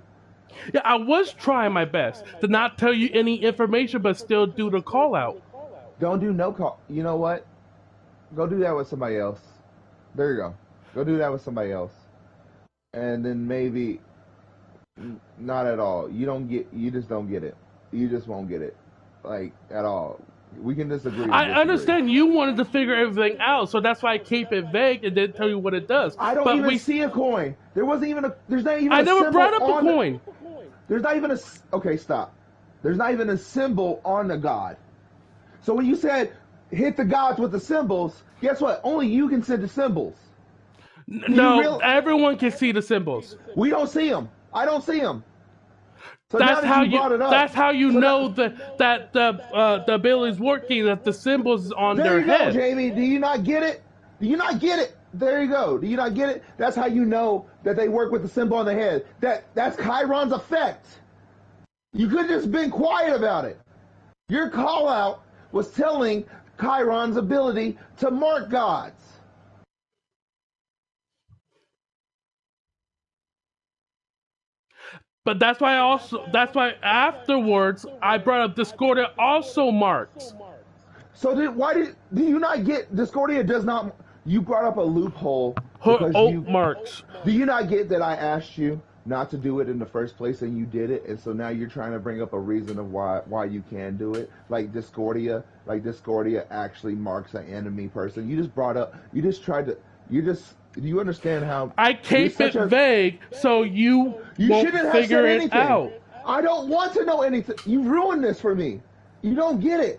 Yeah, I was trying my best to not tell you any information, but still do the call out. Don't do no call. You know what? Go do that with somebody else. There you go. Go do that with somebody else. And then maybe not at all. You just don't get it. You just won't get it. Like at all. We can disagree to I disagree. understand you wanted to figure everything out, so that's why I keep it vague and didn't tell you what it does. I don't But even see a coin. There wasn't even a. There's not even I a never symbol brought up a on. coin. There's not even a. Okay, stop. There's not even a symbol on the god. So when you said hit the gods with the symbols, guess what? Only you can send the symbols. No, everyone can see the symbols. We don't see them. I don't see them. So now That's that how you brought it up, That's how you so know that the ability is working. That the symbols on there their you go, head. Jamie. Do you not get it? Do you not get it? There you go. Do you not get it? That's how you know that they work with the symbol on the head. That's Chiron's effect. You could have just been quiet about it. Your call out was telling Chiron's ability to mark gods. But that's why afterwards I brought up Discordia also marks. So do you not get Discordia does not? You brought up a loophole Her because alt marks. do you not get that I asked you not to do it in the first place and you did it, and so now you're trying to bring up a reason of why you can do it, like Discordia actually marks an enemy person. You just brought up, you just tried to, you just. Do you understand how I keep it vague so you won't shouldn't have figure said it anything. out. I don't want to know anything. You ruined this for me. You don't get it.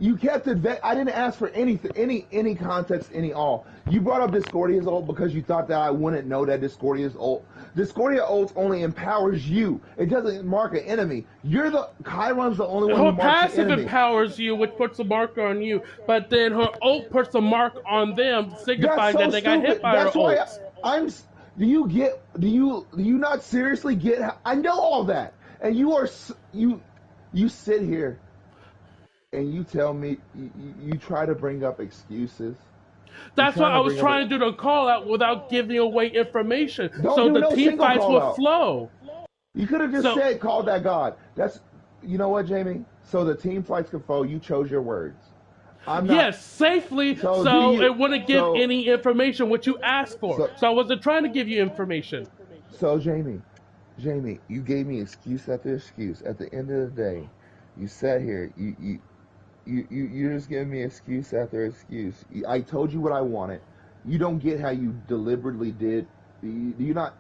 You kept it vague. I didn't ask for anything, any context, any all. You brought up Discordia's ult because you thought that I wouldn't know that Discordia's ult. Discordia ult only empowers you. It doesn't mark an enemy. Chiron's the only one Her who marks an passive enemy. empowers you, which puts a marker on you, but then her ult puts a mark on them, That's signifying so that they got stupid. hit by her That's why ults. I'm. Do you not seriously get? I know all that, and you You sit here and you tell me you try to bring up excuses. You're That's why trying I to was bring up. trying to do the call out without giving away information, Don't so do the no team single fights call would out. flow. You could have just So said call that God. That's you know what, Jamie. So the team fights can flow. You chose your words. I'm not. yes, safely, So do so you? it wouldn't give So any information what you asked for. so So I wasn't trying to give you information. so Jamie, you gave me excuse after excuse. At the end of the day, you sat here. You're just giving me excuse after excuse. I told you what I wanted. You don't get how you deliberately did. Do you not?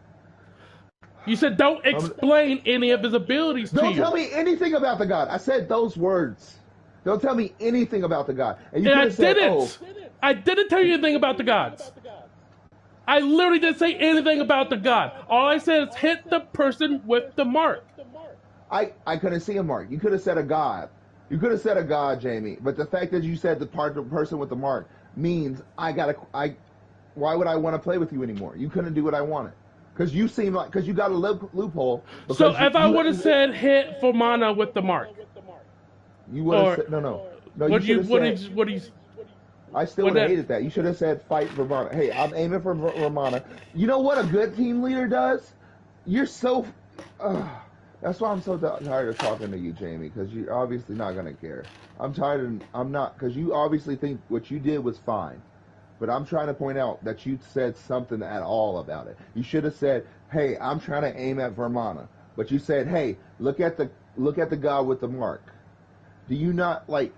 You said don't Um, explain any of his abilities to don't tell you. me anything about the God. I said those words. Don't tell me anything about the God. And you And could I have said, "Oh, didn't. I didn't tell you anything about the gods. I literally didn't say anything about the god. All I said is hit the person with the mark. I couldn't see a mark. You could have said a God. You could have said a God, Jamie. But the fact that you said the person with the mark means I. Why would I want to play with you anymore? You couldn't do what I wanted because you seem like because you got a loophole So because if I would have said hit for mana with the mark, you would have or said no. You what do should you have said. what do you I still what would have that? hated that. You should have said fight Romana. Hey, I'm aiming for Romana. You know what a good team leader does? You're so. That's why I'm so tired of talking to you, Jamie, because you're obviously not gonna care. I'm not because you obviously think what you did was fine, but I'm trying to point out that you said something at all about it. You should have said, "Hey, I'm trying to aim at Vermana," but you said, "Hey, look at the guy with the mark." Do you not like?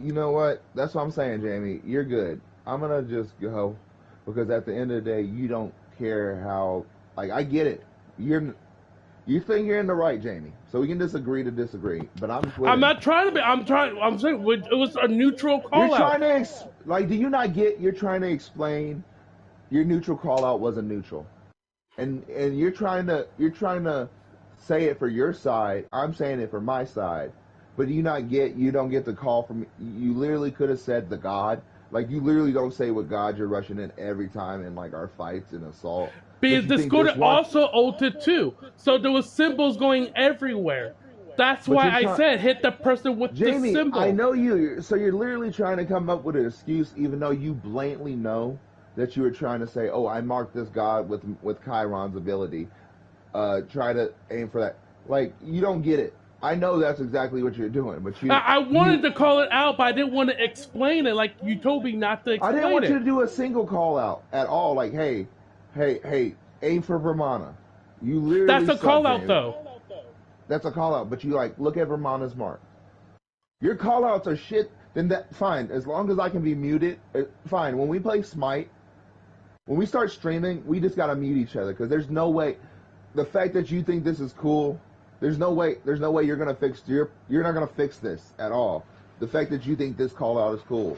You know what? That's what I'm saying, Jamie. You're good. I'm gonna just go because at the end of the day, you don't care how. Like I get it. You think you're in the right, Jamie. So we can disagree to disagree. But I'm I'm quitting. not trying to be. I'm trying. I'm saying it was a neutral You're call out. trying to like. Do you not get? You're trying to explain. Your neutral call out wasn't neutral, and you're trying to say it for your side. I'm saying it for my side. But do you not get? You don't get the call from. You literally could have said the God. Like you literally don't say what God you're rushing in every time in like our fights and assault. But Because you the think this Discord one. also ulted too, so there was symbols going everywhere. That's But why you're I trying. said hit the person with the Jamie, I symbol. know you. So you're literally trying to come up with an excuse, even though you blatantly know that you were trying to say, "Oh, I marked this god with Chiron's ability. Try to aim for that." Like you don't get it. I know that's exactly what you're doing, but I you. wanted to call it out, but I didn't want to explain it like you told me not to I didn't explain want you to it. do a single call out at all. Like, hey, aim for Vermana. You That's literally a suck, call out Jamie. though. That's a call out, but you like look at Vermana's mark. Your call outs are shit. Then that fine. As long as I can be muted, fine. When we play Smite, when we start streaming, we just gotta mute each other because there's no way. The fact that you think this is cool, there's no way. There's no way you're gonna fix. You're not gonna fix this at all. The fact that you think this call out is cool,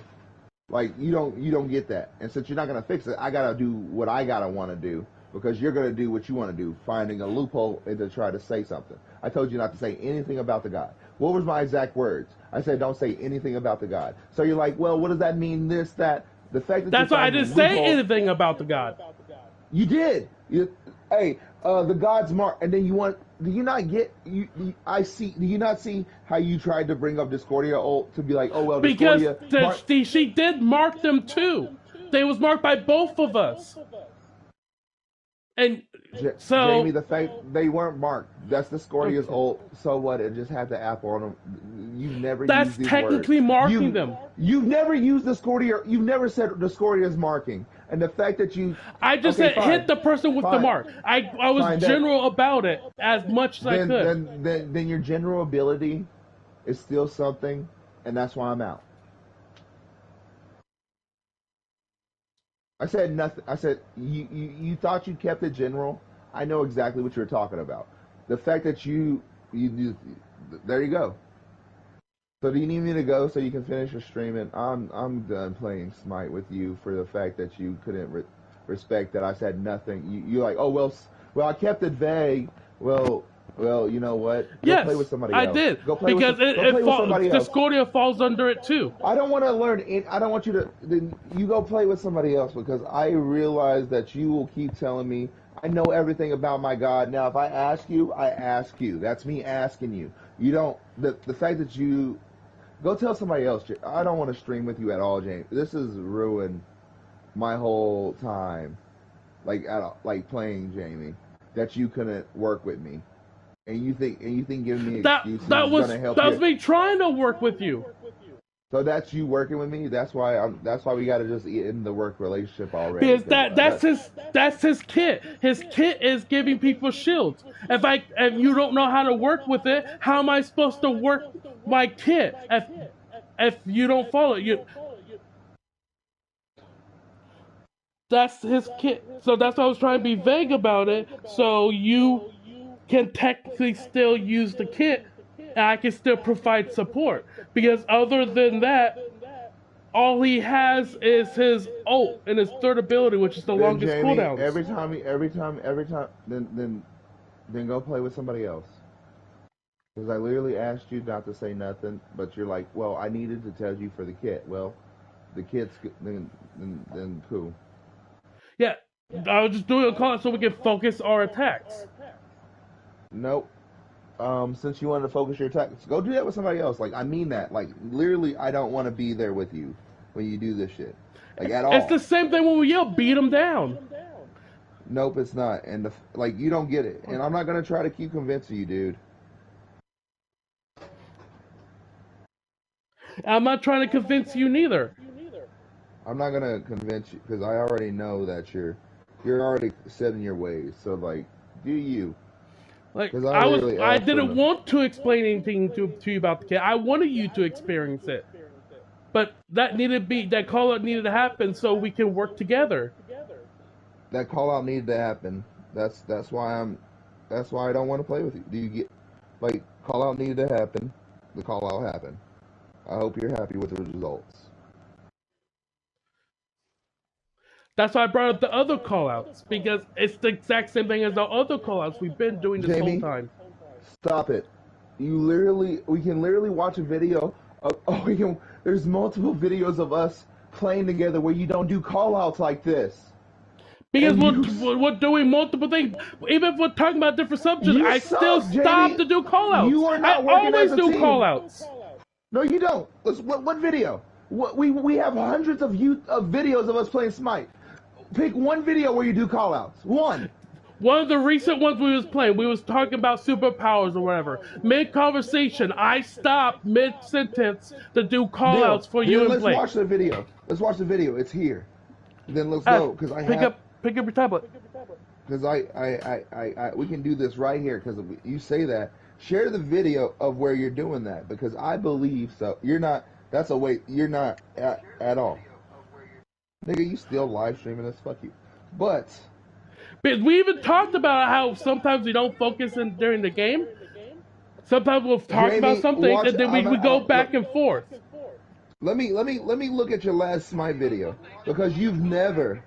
like you don't get that. And since you're not gonna fix it, I gotta do what I gotta want to do because you're gonna do what you want to do, finding a loophole and to try to say something. I told you not to say anything about the God. What was my exact words? I said don't say anything about the God. So you're like, well, what does that mean? This, that. The fact that you're That's why I finding didn't say loopholes. anything about the god. You did. Hey, the God's mark, and then you want. Do you not get? I see. Do you not see how you tried to bring up Discordia to be like, oh well, Because Discordia. Mark, she did mark them too. They was marked by both of us. And Jamie, so the fact they weren't marked. That's Discordia's ult. So what? It just had the apple on them. You've never that's used these words. technically marking You them. you've never used Discordia. You've never said Discordia's marking. And the fact that you. I just Okay, said fine. hit the person with the Fine. mark. I was Fine, general about it as much as I could. Then your general ability is still something, and that's why I'm out. I said nothing. I said you thought you kept it general. I know exactly what you're talking about. The fact that you there you go. So do you need me to go so you can finish your streaming? I'm done playing Smite with you for the fact that you couldn't respect that I said nothing. You're like, oh well I kept it vague. Well, you know what? Go play with Yes, somebody I else. did Go play with because go play with somebody else. Discordia falls under it too. I don't want to learn. I don't want you to. Then you go play with somebody else because I realize that you will keep telling me I know everything about my God. Now, if I ask you, I ask you. That's me asking you. You don't the fact that you go tell somebody else. I don't want to stream with you at all, James. This has ruined my whole time, like playing Jamie. That you couldn't work with me, and you think giving me excuses is gonna help that you. was me trying to work with you. So that's you working with me. That's why we got to just end the work relationship already. Because that's his kit. His kit is giving people shields. If you don't know how to work with it, how am I supposed to work my kit if you don't follow it? That's his kit. So that's why I was trying to be vague about it. So you can technically still use the kit, and I can still provide support. Because other than that, all he has is his ult and his third ability, which is the Then longest Jamie, cooldowns. every time, then go play with somebody else. Because I literally asked you not to say nothing, but you're like, well, I needed to tell you for the kit. Well, the kit's then cool. Yeah, I was just doing a call so we can focus our attacks. Nope. Since you wanted to focus your attacks, go do that with somebody else. Like I mean that. Like literally, I don't want to be there with you when you do this shit. Like at all. It's the same thing when we yell, beat him down. Nope, it's not. And like you don't get it. And I'm not gonna try to keep convincing you, dude. I'm not trying to convince you neither. I'm not gonna convince you because I already know that you're already set in your ways. So like, do you? Like I I didn't want to explain anything to you about the kit. I wanted you to experience it, but that call out needed to happen so we can work together. That call out needed to happen. That's why I don't want to play with you. Do you get like call out needed to happen? The call out happened. I hope you're happy with the results. That's why I brought up the other callouts, because it's the exact same thing as the other callouts we've been doing this Jamie, whole time. Stop it. We can literally watch a video of, there's multiple videos of us playing together where you don't do callouts like this. Because we're doing multiple things. Even if we're talking about different subjects, I still stop to do callouts. You are not I working always as a do team. callouts. No, you don't. What video? We have hundreds of videos of us playing Smite. Pick one video where you do callouts. One. One of the recent ones we was playing, we was talking about superpowers or whatever. Mid conversation, I stopped mid sentence to do callouts for you and play. Let's watch the video. Let's watch the video. It's here. Then let's go because pick up your tablet. Because we can do this right here. Because you say that. Share the video of where you're doing that because I believe so. You're not. That's a wait. You're not at all. Nigga, you still live streaming this? Fuck you. But we even talked about how sometimes we don't focus during the game. Sometimes we'll talk about something and then we go back and forth. Let me look at your last Smite video because you've never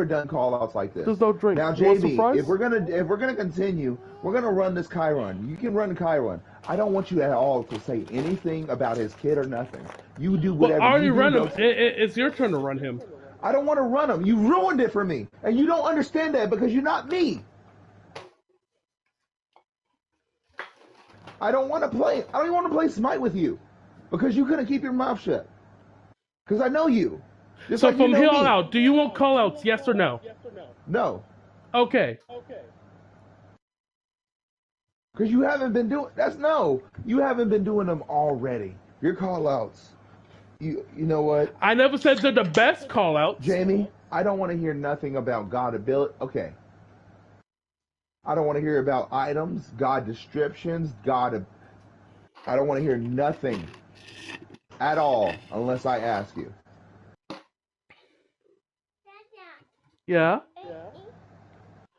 done call outs like this. There's no drink. Now, JB, if we're gonna continue, we're gonna run this Chiron. You can run Chiron. I don't want you at all to say anything about his kid or nothing. You do whatever. Well, I already run him. It's your turn to run him. I don't want to run him. You ruined it for me, and you don't understand that because you're not me. I don't want to play. I don't even want to play Smite with you because you couldn't keep your mouth shut. Because I know you. Just so like from you know here me. on out, do you want callouts? Yes or no? No. Okay. Because you haven't been doing you haven't been doing them already. Your callouts. You know what? I never said they're the best callouts. Jamie, I don't want to hear nothing about God ability. Okay. I don't want to hear about items, God descriptions, I don't want to hear nothing at all unless I ask you. Yeah.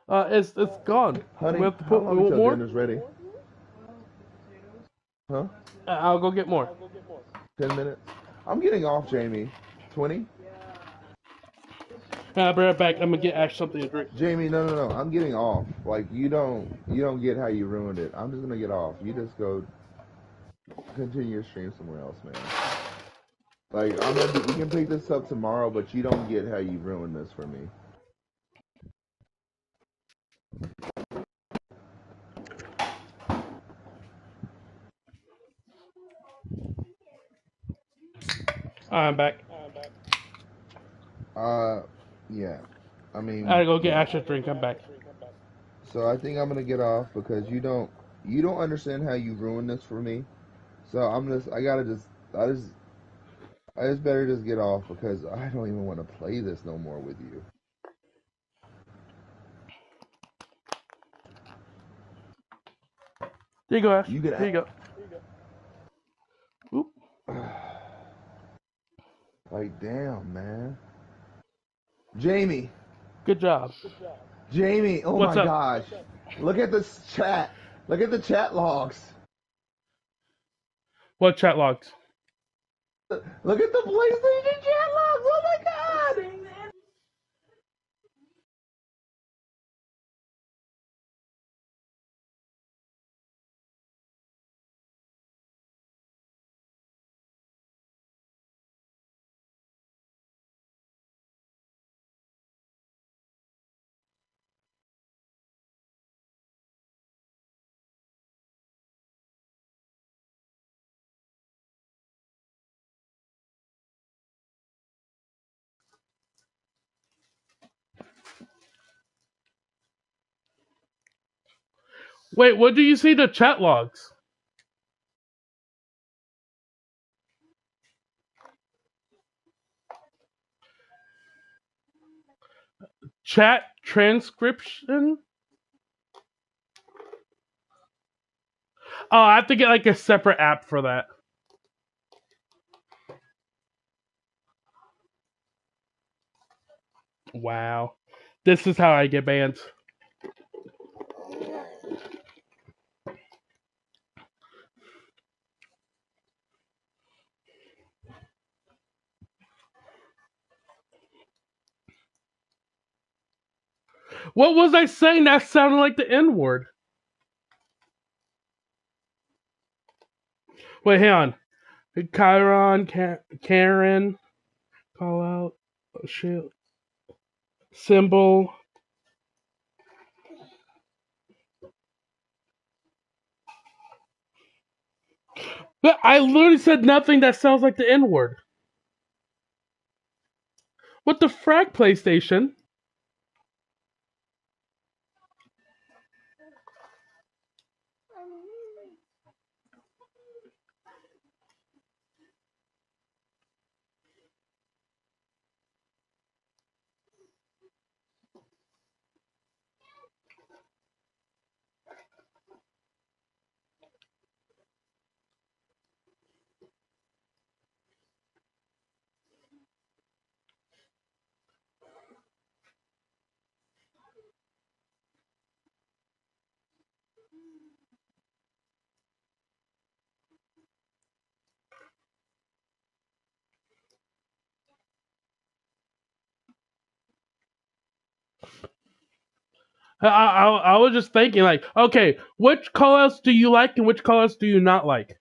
It's gone. Honey, We have to how put long until more. dinner's ready? Huh? I'll go get more. 10 minutes. I'm getting off, Jamie. 20? I'll be right back. I'm gonna get Ash something to drink. Jamie, no. I'm getting off. Like you don't get how you ruined it. I'm just gonna get off. You just go continue your stream somewhere else, man. Like we can pick this up tomorrow, but you don't get how you ruined this for me. I'm back. Uh, yeah. I I gotta mean, go get yeah. Asher a drink. I'm back. So I think I'm gonna get off because you don't understand how you ruined this for me. So I just better just get off because I don't even want to play this no more with you. Here you go, Ash. You can Here you go. Oop. like damn man, Jamie, Good job. Jamie. Oh What's my up? gosh, look at this chat. Look at the chat logs. What chat logs? Look at the PlayStation chat logs. Oh my god. Wait, what do you see the chat logs? Chat transcription? Oh, I have to get like a separate app for that. Wow. This is how I get banned. What was I saying that sounded like the N word? Wait, hang on. Chiron, Karen, call out, oh, shit. Symbol. But I literally said nothing that sounds like the N word. What the frack, PlayStation? I was just thinking, like, okay, which callouts do you like and which callouts do you not like?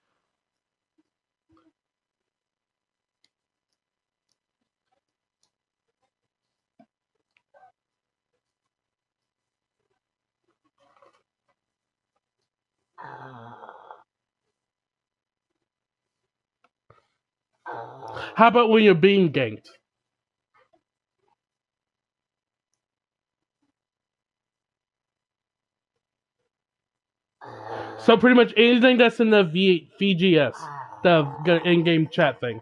How about when you're being ganked? So pretty much anything that's in the VGS, the in-game chat thing.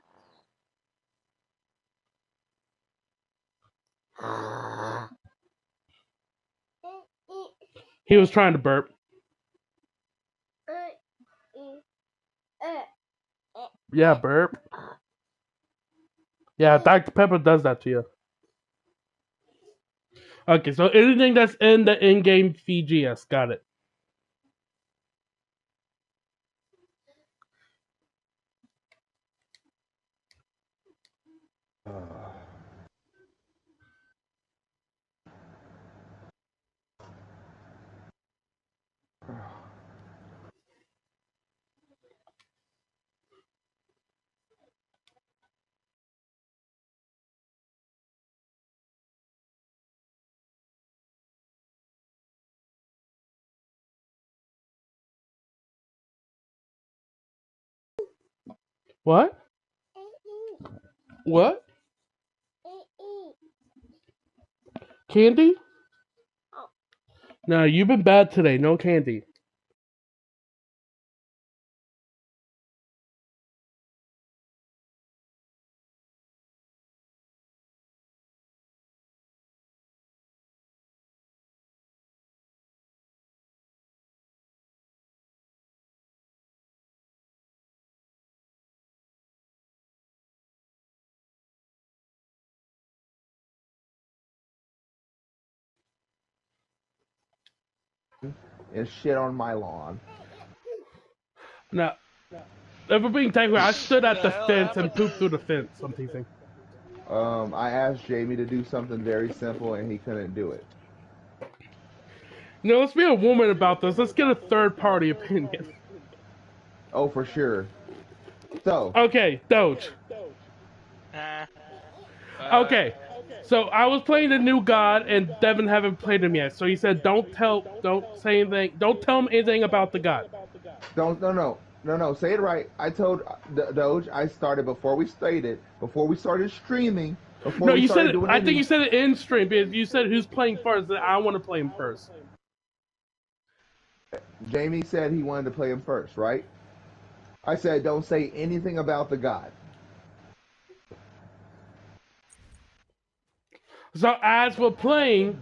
He was trying to burp. Yeah, burp. Yeah, Dr. Pepper does that to you. Okay, so anything that's in the in-game VGS, got it. What? What? Candy? No, you've been bad today. No candy. And shit on my lawn. No. If we're being technical, I stood at The the hell fence and happened? pooped through the fence. I'm teasing. I asked Jamie to do something very simple and he couldn't do it. No, let's be a woman about this. Let's get a third party opinion. Oh, for sure. So, Okay, Doge. Nah. Okay. So I was playing the new God, and Devin haven't played him yet. So he said, don't say anything, don't tell him anything about the God. no. Say it right. I told Doge I started before we started streaming, before No, we you said started it. doing I think any. you said it in stream because you said who's playing first. I want to play him first. Jamie said he wanted to play him first, right? I said don't say anything about the God. So as we're playing,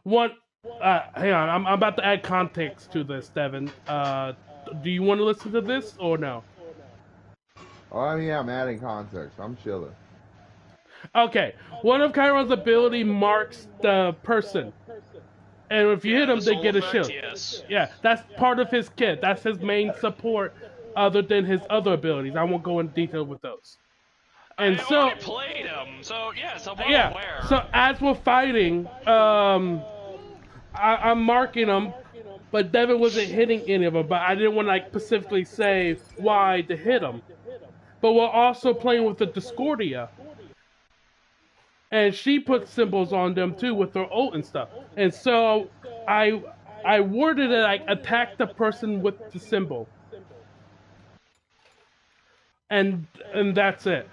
what? Hang on, I'm about to add context to this, Devin. Do you want to listen to this or no? Oh yeah, I'm adding context. I'm chilling. Okay, one of Chiron's ability marks the person, and if you Yeah, hit him, the they soul get a effect, shield. yes. Yeah, that's part of his kit. That's his main support, other than his other abilities. I won't go into detail with those. And I so, already played him, so yes, I'm well yeah. aware. So as we're fighting, I'm marking them, but Devin wasn't hitting any of them. But I didn't want to like specifically say why to hit them. But we're also playing with the Discordia, and she puts symbols on them too with her ult and stuff. And so I worded it like attack the person with the symbol, and that's it.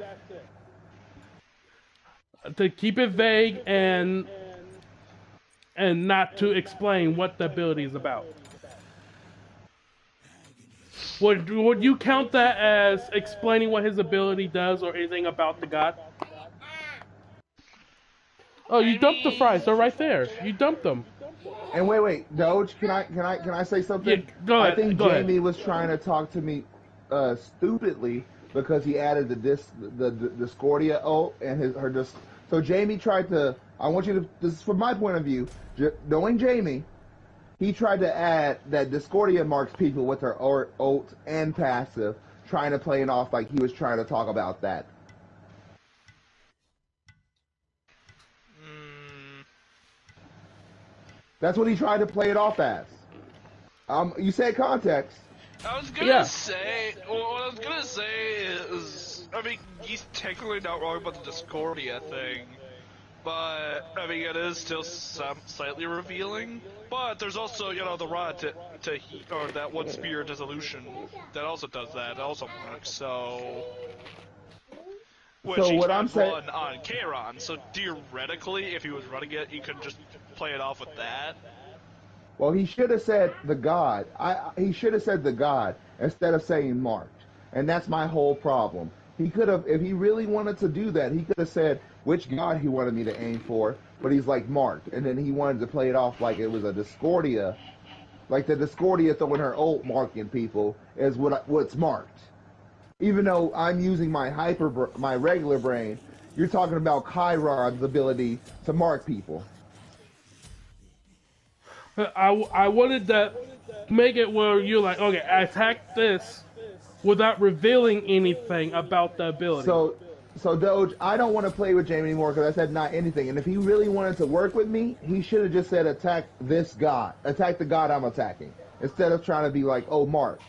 To keep it vague and not to explain what the ability is about. Would you count that as explaining what his ability does or anything about the god? Oh, you dumped the fries. They're right there. You dumped them. And wait, Doge, can I say Yeah, something? go I ahead. think Go ahead. Jamie was trying to talk to me stupidly because he added the Discordia ult and her dis. So Jamie tried to. I want you to. This is from my point of view. Knowing Jamie, he tried to add that Discordia marks people with her ult and passive, trying to play it off like he was trying to talk about that. Mm, That's what he tried to play it off as. You said context. I was gonna Yeah. say, well, what I was gonna say is, I mean, he's technically not wrong about the Discordia thing, but I mean, it is still slightly revealing. But there's also, you know, the rod to heat, or that one spear dissolution that also does that. It also works. So, which So he what I'm could saying. run on Kairon. So theoretically, if he was running it, he could just play it off with that. Well, he should have said the God. He should have said the God instead of saying marked. And that's my whole problem. He could have, if he really wanted to do that, he could have said which God he wanted me to aim for, but he's like marked. And then he wanted to play it off like it was a Discordia, like the Discordia throwing her ult marking people is what's marked. Even though I'm using my regular brain, you're talking about Chiron's ability to mark people. I wanted to make it where you're like, okay, attack this without revealing anything about the ability. So Doge, I don't want to play with Jamie anymore because I said not anything. And if he really wanted to work with me, he should have just said attack this god, attack the god I'm attacking, instead of trying to be like, oh, Mark.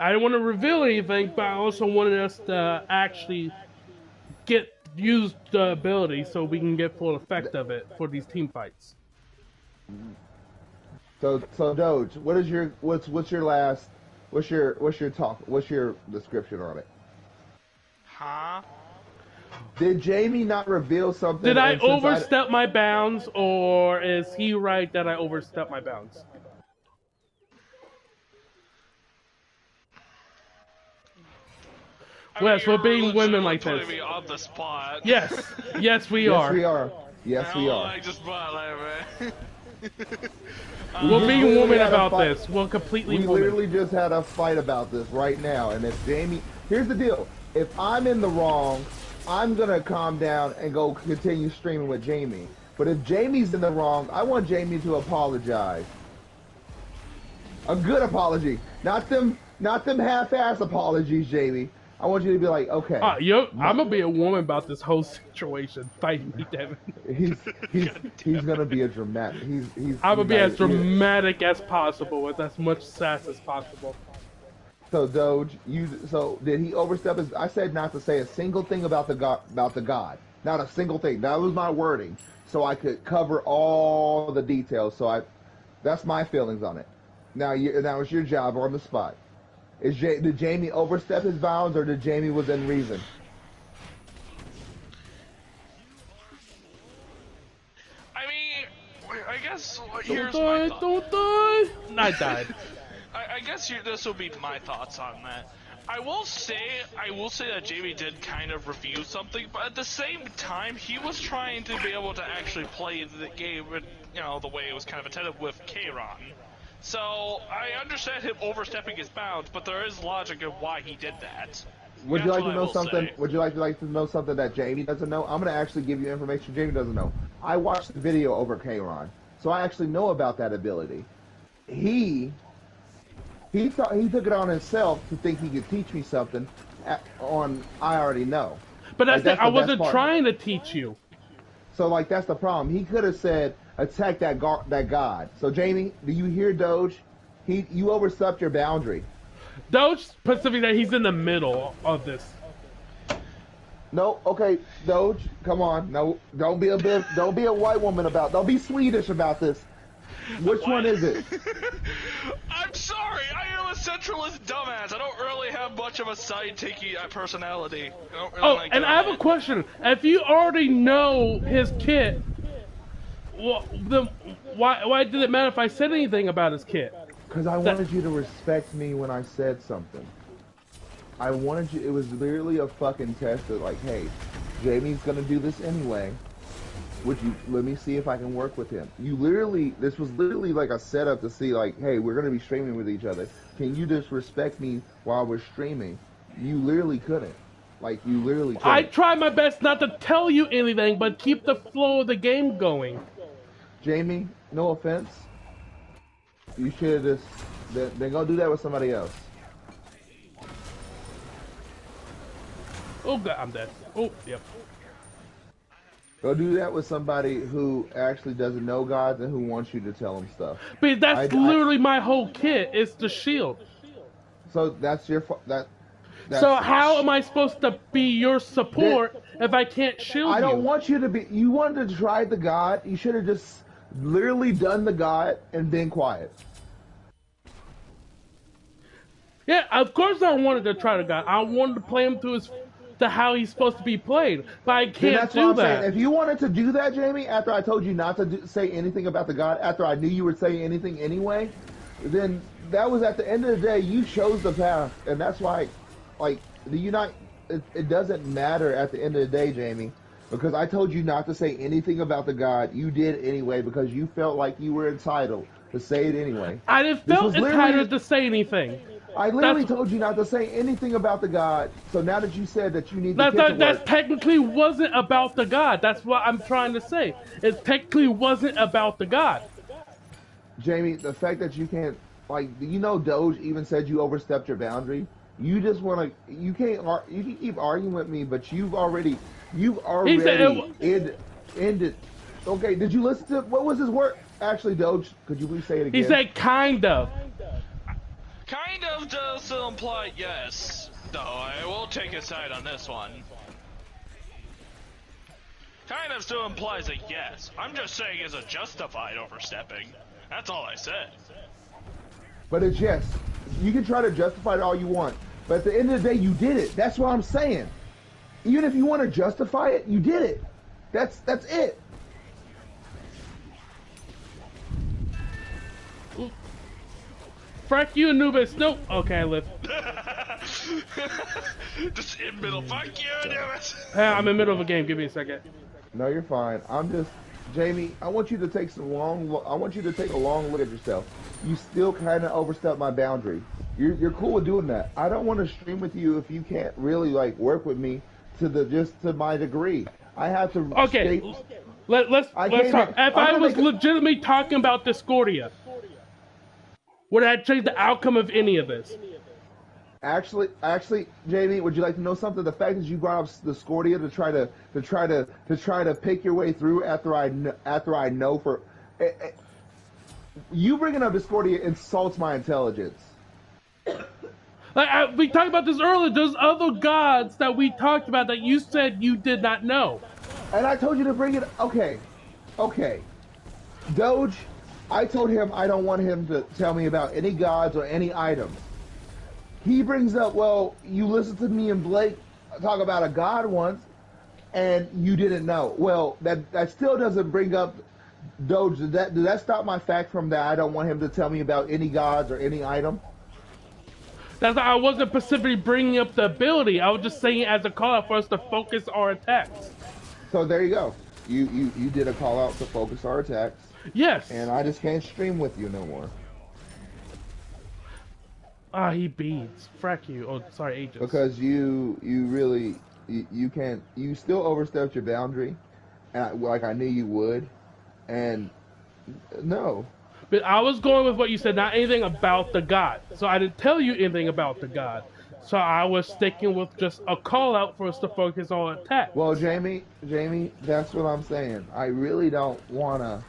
I didn't want to reveal anything, but I also wanted us to actually use the ability so we can get full effect of it for these team fights. So Doge, what's your last, what's your description on it? Huh? Did Jamie not reveal something? Did I And since overstep my bounds, or is he right that I overstepped my bounds? Yes, we're being women like this. Putting me on the spot. Yes, yes, we Yes, are. we are. Yes, I we don't are. like just man. We're being literally women had a about fight. this. We're completely We women. literally just had a fight about this right now, and if Jamie, here's the deal: if I'm in the wrong, I'm gonna calm down and go continue streaming with Jamie. But if Jamie's in the wrong, I want Jamie to apologize. A good apology, not them half-ass apologies, Jamie. I want you to be like, okay. I'm gonna be a woman about this whole situation. Fight me, Devin. He's gonna be a dramatic. I'm gonna be as dramatic as possible with as much sass as possible. So Doge, so did he overstep his? I said not to say a single thing about the god, not a single thing. That was my wording, so I could cover all the details. That's my feelings on it. Now it's your job on the spot. Did Jamie overstep his bounds, or did Jamie was in reason? I mean, I guess here's Don't my die, thought. don't die. I died. I guess this will be my thoughts on that. I will say that Jamie did kind of review something, but at the same time, he was trying to be able to actually play the game, the way it was kind of intended with Kayron. So I understand him overstepping his bounds, but there is logic of why he did that. Would you like to I know will something? say. Would you like to know something that Jamie doesn't know? I'm gonna actually give you information Jamie doesn't know. I watched the video over Kayron, so I actually know about that ability. He took it on himself to think he could teach me something. I already know. But Like, that's I the best wasn't part. trying to teach you. So like that's the problem. He could have said attack that god. So Jamie, do you hear Doge? You overstepped your boundary. Doge specifically that he's in the middle of this. No, okay, Doge, come on. No, don't be a white woman about. Don't be Swedish about this. Which one is it? I'm sorry, I am a centralist dumbass. I don't really have much of a side-taking personality. I don't really like and I have a question. If you already know his kit, why did it matter if I said anything about his kit? Because I wanted you to respect me when I said something. I wanted you. It was literally a fucking test of like, hey, Jamie's gonna do this anyway. Would you let me see if I can work with him? This was literally like a setup to see like, hey, we're gonna be streaming with each other. Can you just respect me while we're streaming? You literally couldn't. Like, you literally couldn't. I tried my best not to tell you anything, but keep the flow of the game going. Jamie, no offense. You should have just then go do that with somebody else. Oh god, I'm dead. Oh, yep. Go do that with somebody who actually doesn't know gods and who wants you to tell them stuff. But that's literally my whole kit. It's the shield. So that's your that's So how am I supposed to be your support if I can't shield you? I don't want you to be. You wanted to try the god. You should have just literally done the god and been quiet. Yeah, of course I wanted to try the guy. I wanted to play him to how he's supposed to be played, but I can't do that. Saying. If you wanted to do that, Jamie, after I told you not to say anything about the god, after I knew you were saying anything anyway, then that was at the end of the day, you chose the path, and that's why, like, it doesn't matter at the end of the day, Jamie, because I told you not to say anything about the god. You did anyway because you felt like you were entitled to say it anyway. I didn't feel entitled to say anything. I literally told you not to say anything about the god. So now that you said that you need to that technically wasn't about the god. That's what I'm trying to say. It technically wasn't about the god. Jamie, the fact that you can't, like, Doge even said you overstepped your boundary. You just want to, you can keep arguing with me, but you've already ended. Okay, did you listen to, what was his word? Actually, Doge, could you please say it again? He said kind of. Kind of does imply yes, though. I will take a side on this one. Kind of still implies a yes. I'm just saying it's a justified overstepping. That's all I said. But it's yes. You can try to justify it all you want, but at the end of the day, you did it. That's what I'm saying. Even if you want to justify it, you did it. That's it. Frack you, Anubis. Nope. Okay, I live. Just in middle. Fuck you, Anubis. Hey, I'm in the middle of a game. Give me a second. No, you're fine. I'm just, Jamie. I want you to take I want you to take a long look at yourself. You still kind of overstepped my boundary. You're cool with doing that. I don't want to stream with you if you can't really like work with me to my degree. I have to. Okay. Let's talk. If I was legitimately talking about Discordia, would that change the outcome of any of this? Actually, Jamie, would you like to know something? The fact that you brought up Discordia to try to pick your way through after I know for you bringing up Discordia insults my intelligence. Like we talked about this earlier. There's other gods that we talked about that you said you did not know. And I told you to bring it. Okay. Doge, I told him I don't want him to tell me about any gods or any items. He brings up, well, you listened to me and Blake talk about a god once, and you didn't know. Well, that still doesn't bring up Doge. Did that stop my fact from that I don't want him to tell me about any gods or any item? That's why I wasn't specifically bringing up the ability. I was just saying it as a call out for us to focus our attacks. So there you go. You did a call out to focus our attacks. Yes. And I just can't stream with you no more. Ah, he beads. Frack you. Oh, sorry, Aegis. Because you really you can't. You still overstepped your boundary, and like I knew you would, and no. But I was going with what you said, not anything about the god. So I didn't tell you anything about the god. So I was sticking with just a call out for us to focus on attack. Well, Jamie, that's what I'm saying. I really don't want to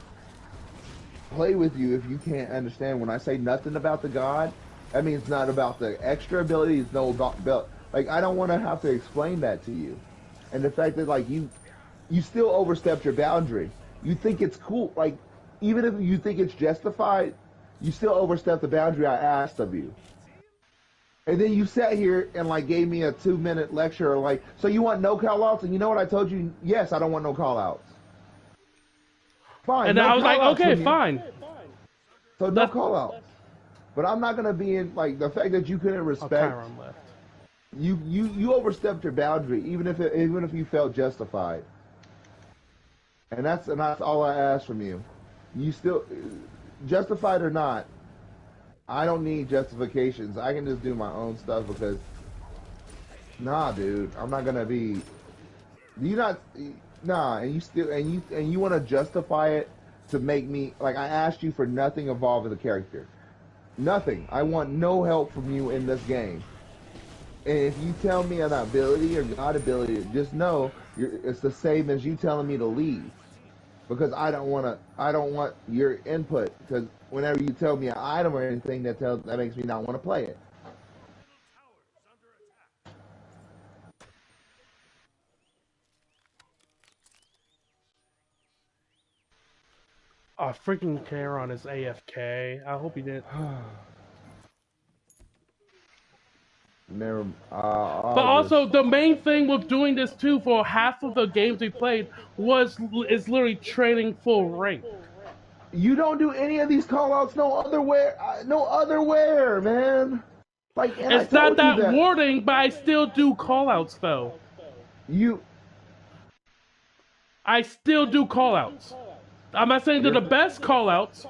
play with you if you can't understand. When I say nothing about the god, I mean it's not about the extra ability. It's no about like I don't want to have to explain that to you. And the fact that like you still overstepped your boundary. You think it's cool, like even if you think it's justified, you still overstepped the boundary I asked of you. And then you sat here and like gave me a 2-minute lecture like, so you want no call outs? And you know what I told you? Yes, I don't want no call outs. Fine. And no I was like, call-outs okay, from you. fine. So no call outs. But I'm not gonna be in like the fact that you couldn't respect. Chiron left. You overstepped your boundary, even if you felt justified. And that's all I ask from you. You still, justified or not, I don't need justifications. I can just do my own stuff because, nah, dude, I'm not gonna be. And you want to justify it to make me like I asked you for nothing involved with the character, nothing. I want no help from you in this game. And if you tell me an ability or not ability, just know it's the same as you telling me to leave. Because I don't want your input. Because whenever you tell me an item or anything, that makes me not want to play it. Oh, freaking Charon is AFK. I hope he didn't. Never. But also, the main thing with doing this too, for half of the games we played, is literally training full rank. You don't do any of these callouts no other where, man. Like, and It's not that warning, but I still do callouts though. I still do callouts. I'm not saying they're the best callouts.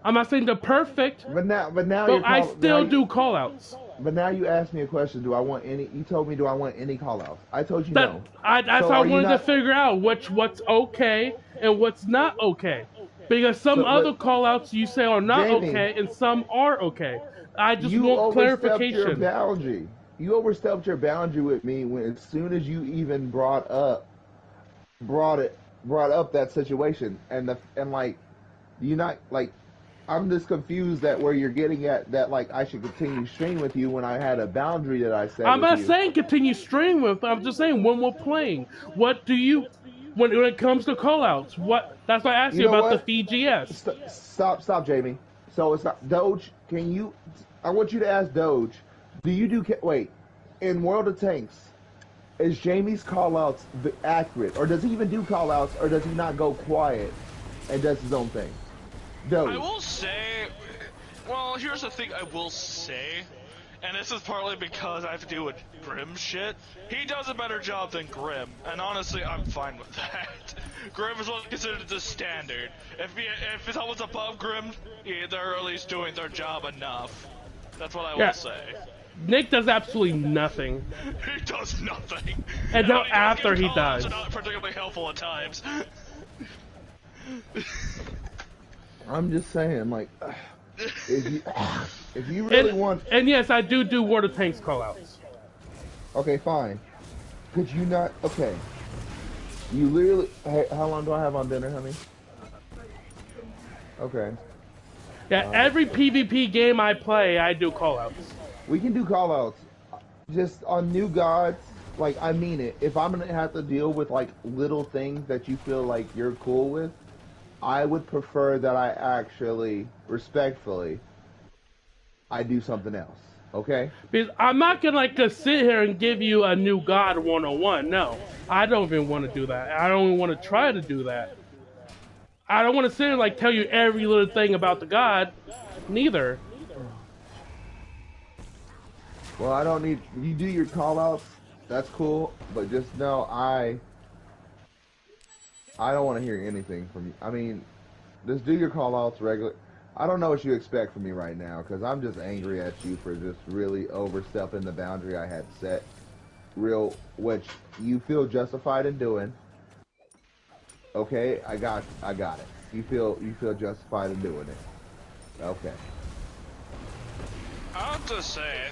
I'm not saying they're perfect. But I still do callouts. But now you asked me a question. Do I want any? You told me, do I want any callouts? I told you no. That's why I wanted to figure out what's okay and what's not okay. Because some other callouts you say are not okay and some are okay. I just want clarification. Your boundary. You overstepped your boundary with me when as soon as you even brought up that situation and like you not like. I'm just confused that where you're getting at that like I should continue streaming with you when I had a boundary that I set. I'm not saying continue streaming with. I'm just saying when we're playing. What do you? when it comes to callouts. What? That's why I asked You you know about what? the VGS. Stop, Jamie. So it's not Doge. Can you? I want you to ask Doge. Do you do? Wait, in World of Tanks, is Jamie's callouts accurate, or does he even do callouts, or does he not go quiet and does his own thing? Doge. I will say, well, here's the thing I will say, and this is partly because I have to deal with Grimm shit. He does a better job than Grimm, and honestly, I'm fine with that. Grimm is what's considered the standard. If someone's above Grimm, yeah, they're at least doing their job enough. That's what I will say. Nick does absolutely nothing. He does nothing. And now after he callouts does. are not particularly helpful at times. I'm just saying, like, if you really want. And yes, I do World of Tanks callouts. Okay, fine. Could you not? Okay. You literally. Hey, how long do I have on dinner, honey? Okay. Yeah, every PvP game I play, I do callouts. We can do callouts. Just on new gods, like, I mean it. If I'm gonna have to deal with, like, little things that you feel like you're cool with, I would prefer that I actually, respectfully, I do something else. Okay? Because I'm not gonna like just sit here and give you a new god 101. No, I don't even want to do that. I don't even want to try to do that. I don't want to sit here and like tell you every little thing about the god. Neither. Well, I don't need. You do your callouts. That's cool. But just know I don't want to hear anything from you. I mean, just do your callouts regular. I don't know what you expect from me right now, because I'm just angry at you for just really overstepping the boundary I had set. Which you feel justified in doing. Okay, I got it. You feel justified in doing it. Okay. I'll have to say, I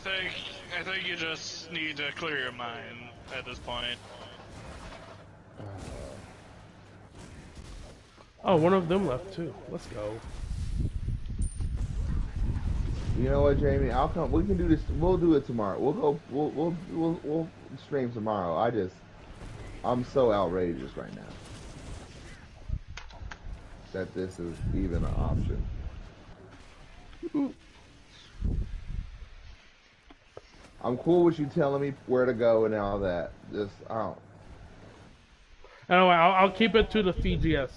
think you just need to clear your mind at this point. Oh, one of them left too. Let's go. You know what, Jamie? I'll come. We can do this. We'll do it tomorrow. We'll go. We'll stream tomorrow. I'm so outrageous right now that this is even an option. I'm cool with you telling me where to go and all that. Just I don't. Anyway, I'll keep it to the VGS.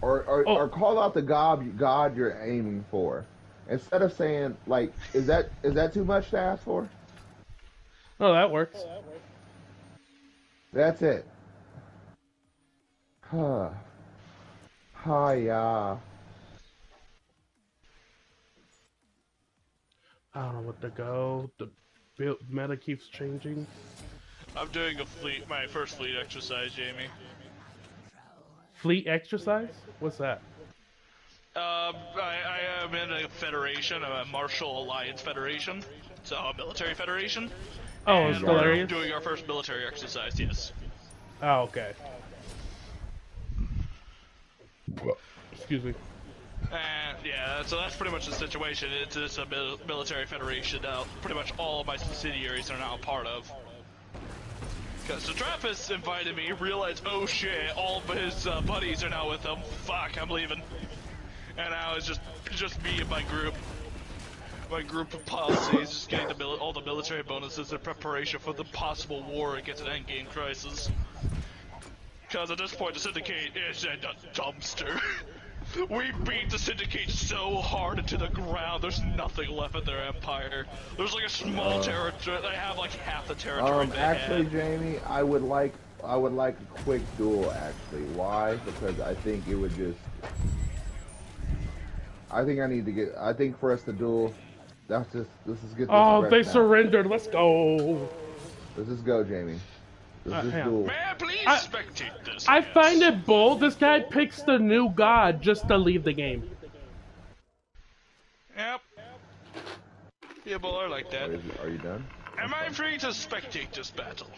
Or call out the god you're aiming for, instead of saying like, is that too much to ask for? Oh, that works. That's it. Huh. Hiya. I don't know what to go. The meta keeps changing. I'm doing my first fleet exercise, Jamie. Fleet exercise? What's that? I am in a federation, a martial alliance federation, so a military federation. Oh, it's and we're hilarious. doing our first military exercise, yes. Oh, okay. Excuse me. And yeah, so that's pretty much the situation. It's a military federation now. Pretty much all of my subsidiaries are now a part of. Because the Trappist invited me, realized, oh shit, all of his buddies are now with him. Fuck, I'm leaving. And now it's just me and my group. My group of policies, just getting all the military bonuses in preparation for the possible war against an endgame crisis. Because at this point, the Syndicate is in a dumpster. We beat the Syndicate so hard into the ground, there's nothing left of their empire. There's like a small territory, they have like half the territory they Actually, had. Jamie, I would like a quick duel, actually. Why? Because I think it would just... I think for us to duel, let's just get this Oh, they aggressive now. surrendered. Let's go. Let's just go, Jamie. Let's just hang on. duel. Man, please spectate this. I yes. find it bold. This guy picks the new god just to leave the game. Yep. People are like that. Are you done? Am I free to spectate this battle?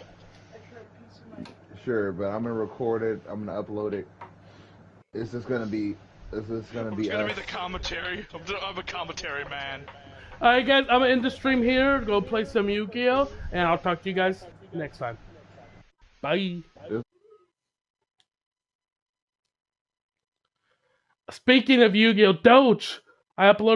Sure, but I'm gonna record it. I'm gonna upload it. It's just gonna be. It's gonna be the commentary. I'm a commentary man. Alright guys, I'm gonna end the stream here, go play some Yu-Gi-Oh! And I'll talk to you guys next time. Bye. This Speaking of Yu-Gi-Oh! Doge, I uploaded